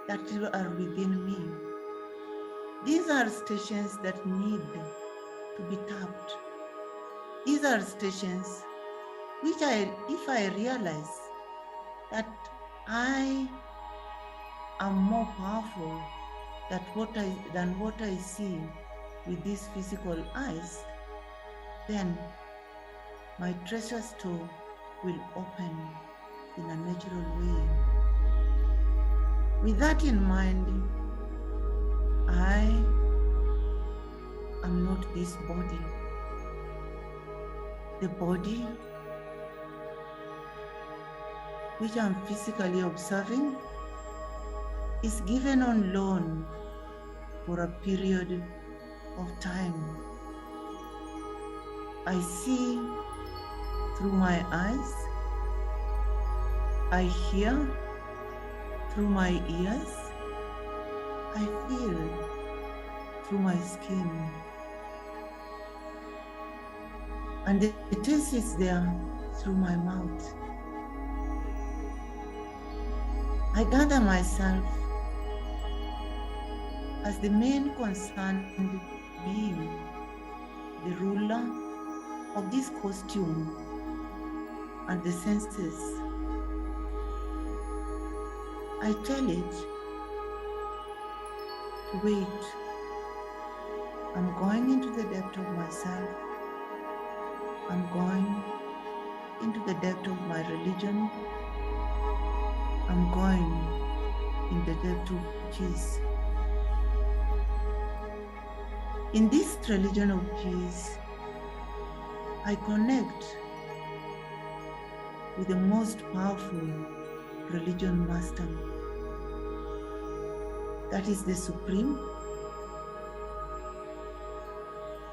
that are within me. These are stations that need to be tapped. These are stations which if I realize that I am more powerful than what I see with these physical eyes, then my treasure store will open in a natural way. With that in mind, I am not this body. The body which I'm physically observing is given on loan for a period of time. I see through my eyes, I hear through my ears, I feel through my skin, and the taste is there through my mouth. I gather myself as the main concerned being, the ruler of this costume and the senses. I tell it to wait. I'm going into the depth of myself. I'm going into the depth of my religion. I'm going in the depth of peace. In this religion of peace, I connect with the most powerful religion master. That is the Supreme,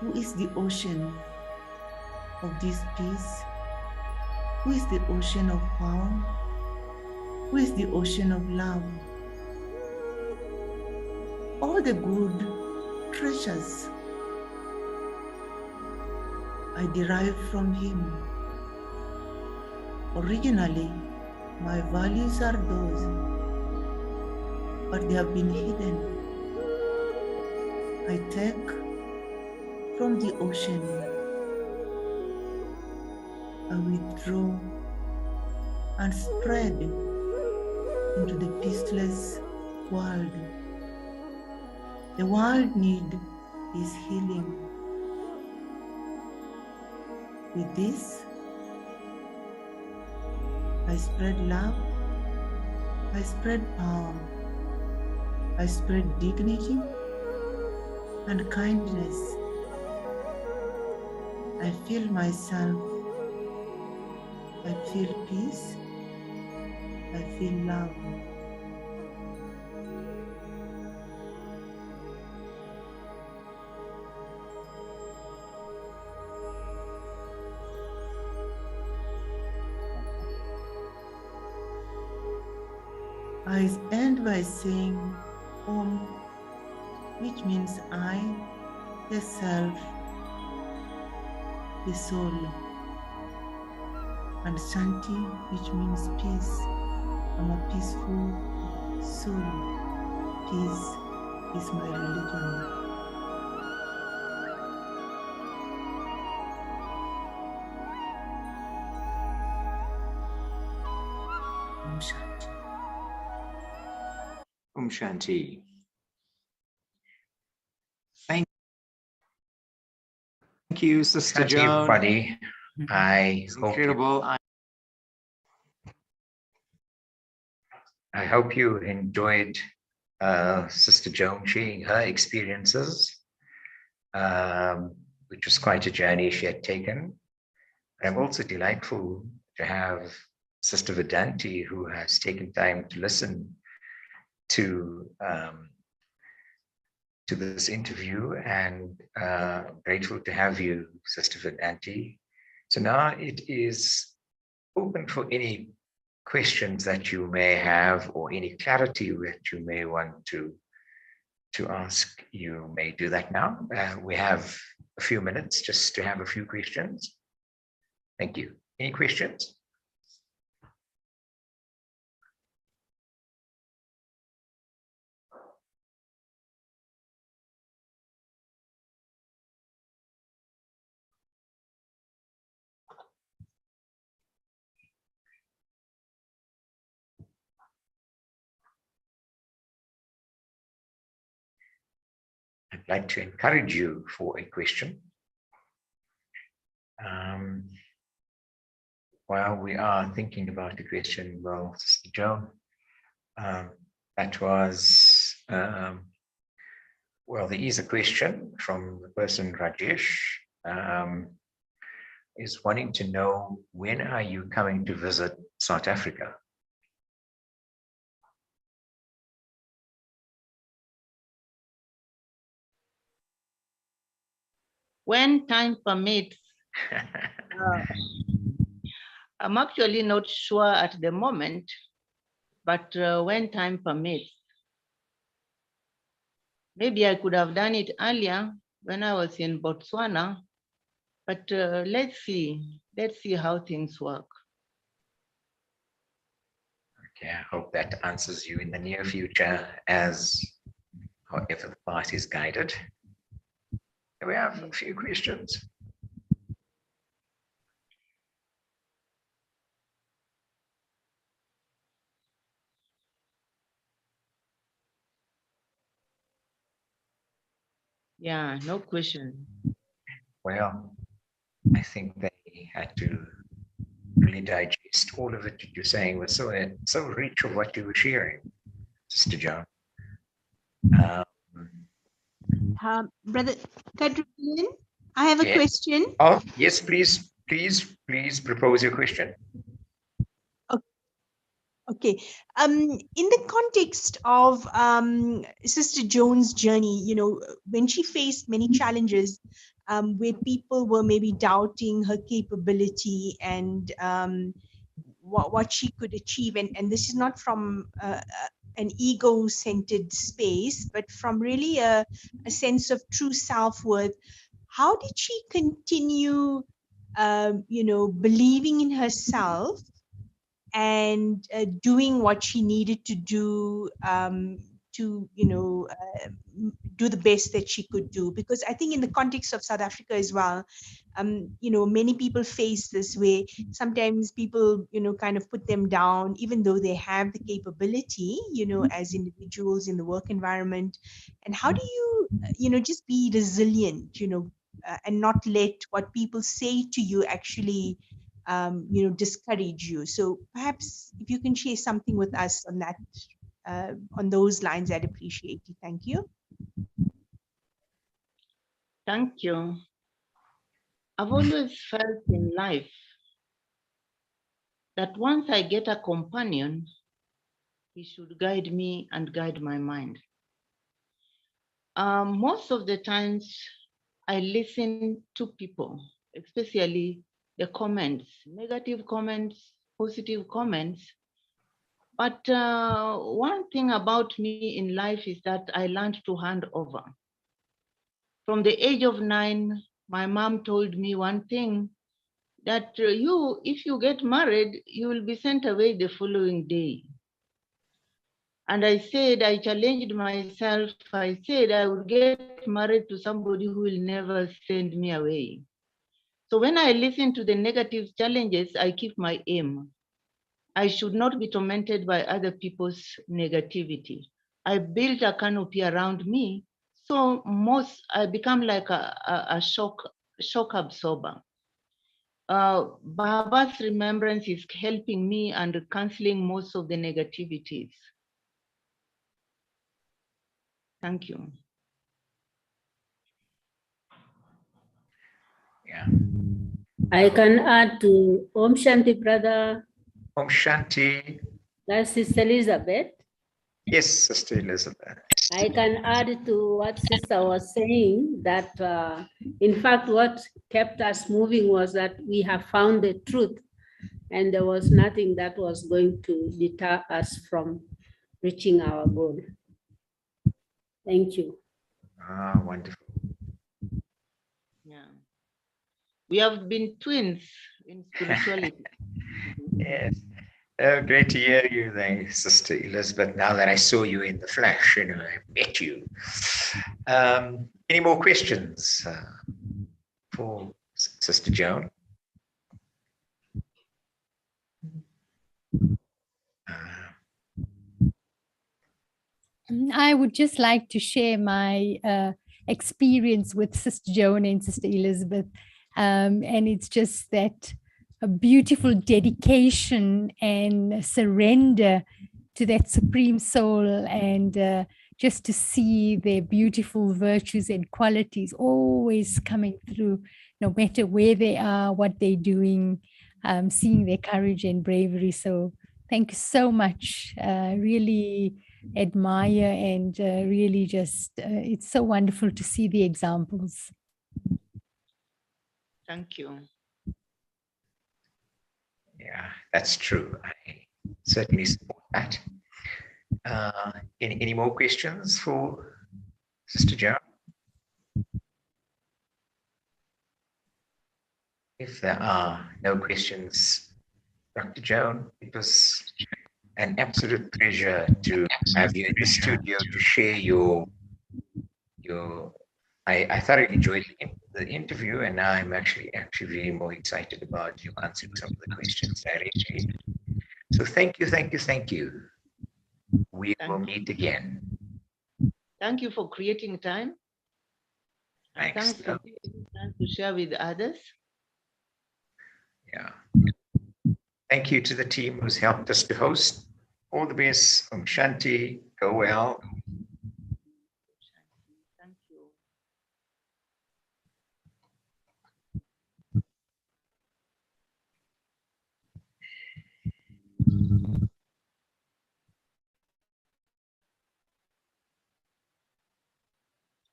who is the ocean of this peace, who is the ocean of power, who is the ocean of love. All the good treasures I derive from him. Originally, my values are those, but they have been hidden. I take from the ocean I withdraw and spread into the peaceless world. The world need is healing. With this, I spread love, I spread power, I spread dignity and kindness. I feel myself, I feel peace, I feel love. I end by saying Om, which means I, the self, the soul, and Shanti, which means peace. I'm a peaceful soul. Peace is my religion. Om Shanti. Shanti. Thank you, Sister Thank you, Joan. everybody. I It's hope incredible. I hope you enjoyed Sister Joan sharing her experiences, which was quite a journey she had taken. I'm also delightful to have Sister Vedanti, who has taken time to listen to this interview, and grateful to have you, Sister Vedanti. So now it is open for any questions that you may have or any clarity that you may want to ask. You may do that now. We have a few minutes just to have a few questions. Thank you. Any questions? I'd like to encourage you for a question. While we are thinking about the question, well, Sister Joan, that was, well, there is a question from the person Rajesh, is wanting to know, when are you coming to visit South Africa? When time permits, I'm actually not sure at the moment, but when time permits, maybe I could have done it earlier when I was in Botswana, but let's see how things work. Okay, I hope that answers you in the near future, as however the path is guided. We have a few questions. Yeah, no question. Well, I think they had to really digest all of it that you're saying was so rich of what you were sharing, Sister Joan. Brother Kadruddin, I have a Yeah. question. Oh, yes, please propose your question. Okay. In the context of Sister Joan's journey, you know, when she faced many challenges, where people were maybe doubting her capability and what she could achieve, and this is not from an ego-centered space, but from really a sense of true self-worth. How did she continue, you know, believing in herself and doing what she needed to do, to, do the best that she could do. Because I think in the context of South Africa as well, many people face this way. Sometimes people, kind of put them down, even though they have the capability, as individuals in the work environment. And how do you, just be resilient, and not let what people say to you actually, discourage you. So perhaps if you can share something with us on that, on those lines, I'd appreciate it. Thank you. Thank you. I've always felt in life that once I get a companion, he should guide me and guide my mind. Most of the times I listen to people, especially the comments, negative comments, positive comments. But one thing about me in life is that I learned to hand over. From the age of 9, my mom told me one thing, that if you get married, you will be sent away the following day. And I challenged myself. I said I would get married to somebody who will never send me away. So when I listen to the negative challenges, I keep my aim. I should not be tormented by other people's negativity. I built a canopy around me, so I become like a shock absorber. Baba's remembrance is helping me and canceling most of the negativities. Thank you. Yeah. I can add to Om Shanti, brother. Om Shanti. That's Sister Elizabeth. Yes, Sister Elizabeth. I can add to what Sister was saying, that in fact, what kept us moving was that we have found the truth, and there was nothing that was going to deter us from reaching our goal. Thank you. Ah, wonderful. Yeah. We have been twins in spirituality. Yes. Oh, great to hear you there, Sister Elizabeth. Now that I saw you in the flesh, I met you. Any more questions for Sister Joan? I would just like to share my experience with Sister Joan and Sister Elizabeth. And it's just that a beautiful dedication and surrender to that Supreme Soul, and just to see their beautiful virtues and qualities always coming through, no matter where they are, what they're doing, seeing their courage and bravery. So thank you so much. Really admire and really just, it's so wonderful to see the examples. Thank you. Yeah, that's true. I certainly support that. Any more questions for Sister Joan? If there are no questions, Dr. Joan, it was an absolute pleasure to have you in the studio to share your I thoroughly enjoyed the interview, and now I'm actually really more excited about you answering some of the questions directly. So thank you. We will meet again. Thank you for creating time. Thanks. Thanks for taking time to share with others. Yeah. Thank you to the team who's helped us to host. All the best. Om Shanti. Go well.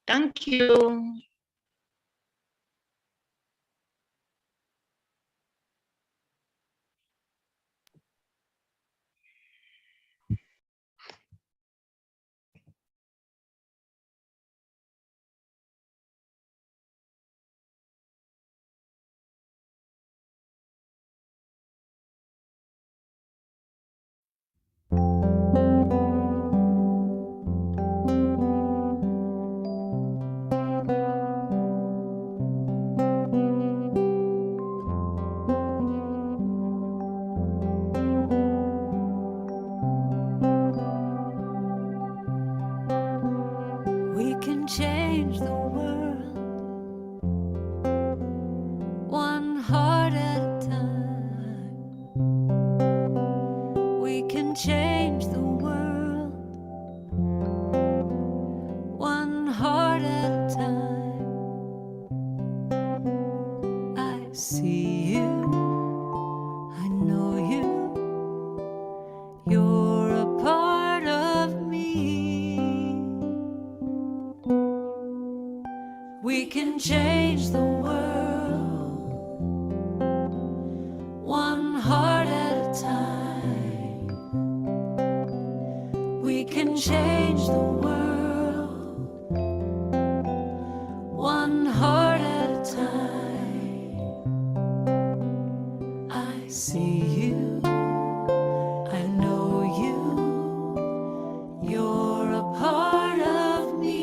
Thank you. Thank you. can change the world, one heart at a time. We can change the world, one heart at a time. I see you, I know you, you're a part of me.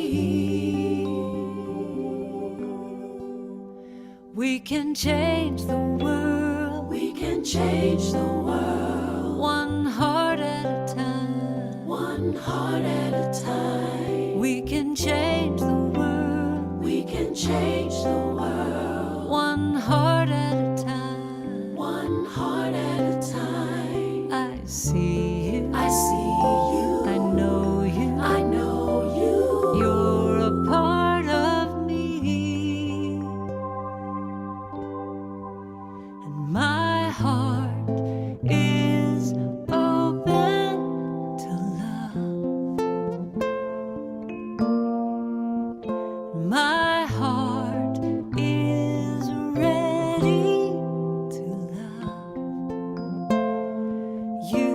We can change the world, we can change the world, one heart at a time, one heart at a time. We can change the world, we can change the world, one heart at a time, one heart at a time. I see you, I see you, I know you, I know you, you're a part of me. And my heart is open to love. My heart is ready to love you.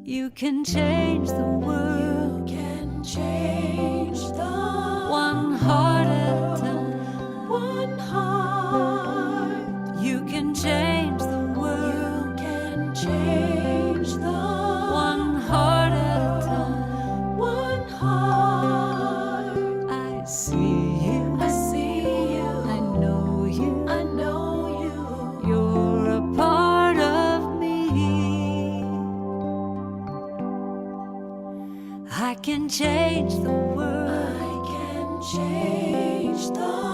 You can change the world, you can change the one heart at a time, one heart. You can change the world, you can change the one heart at a time, one heart. I see you, I see you, I know you, I know you, you're a part of me. I can change the world, I can change the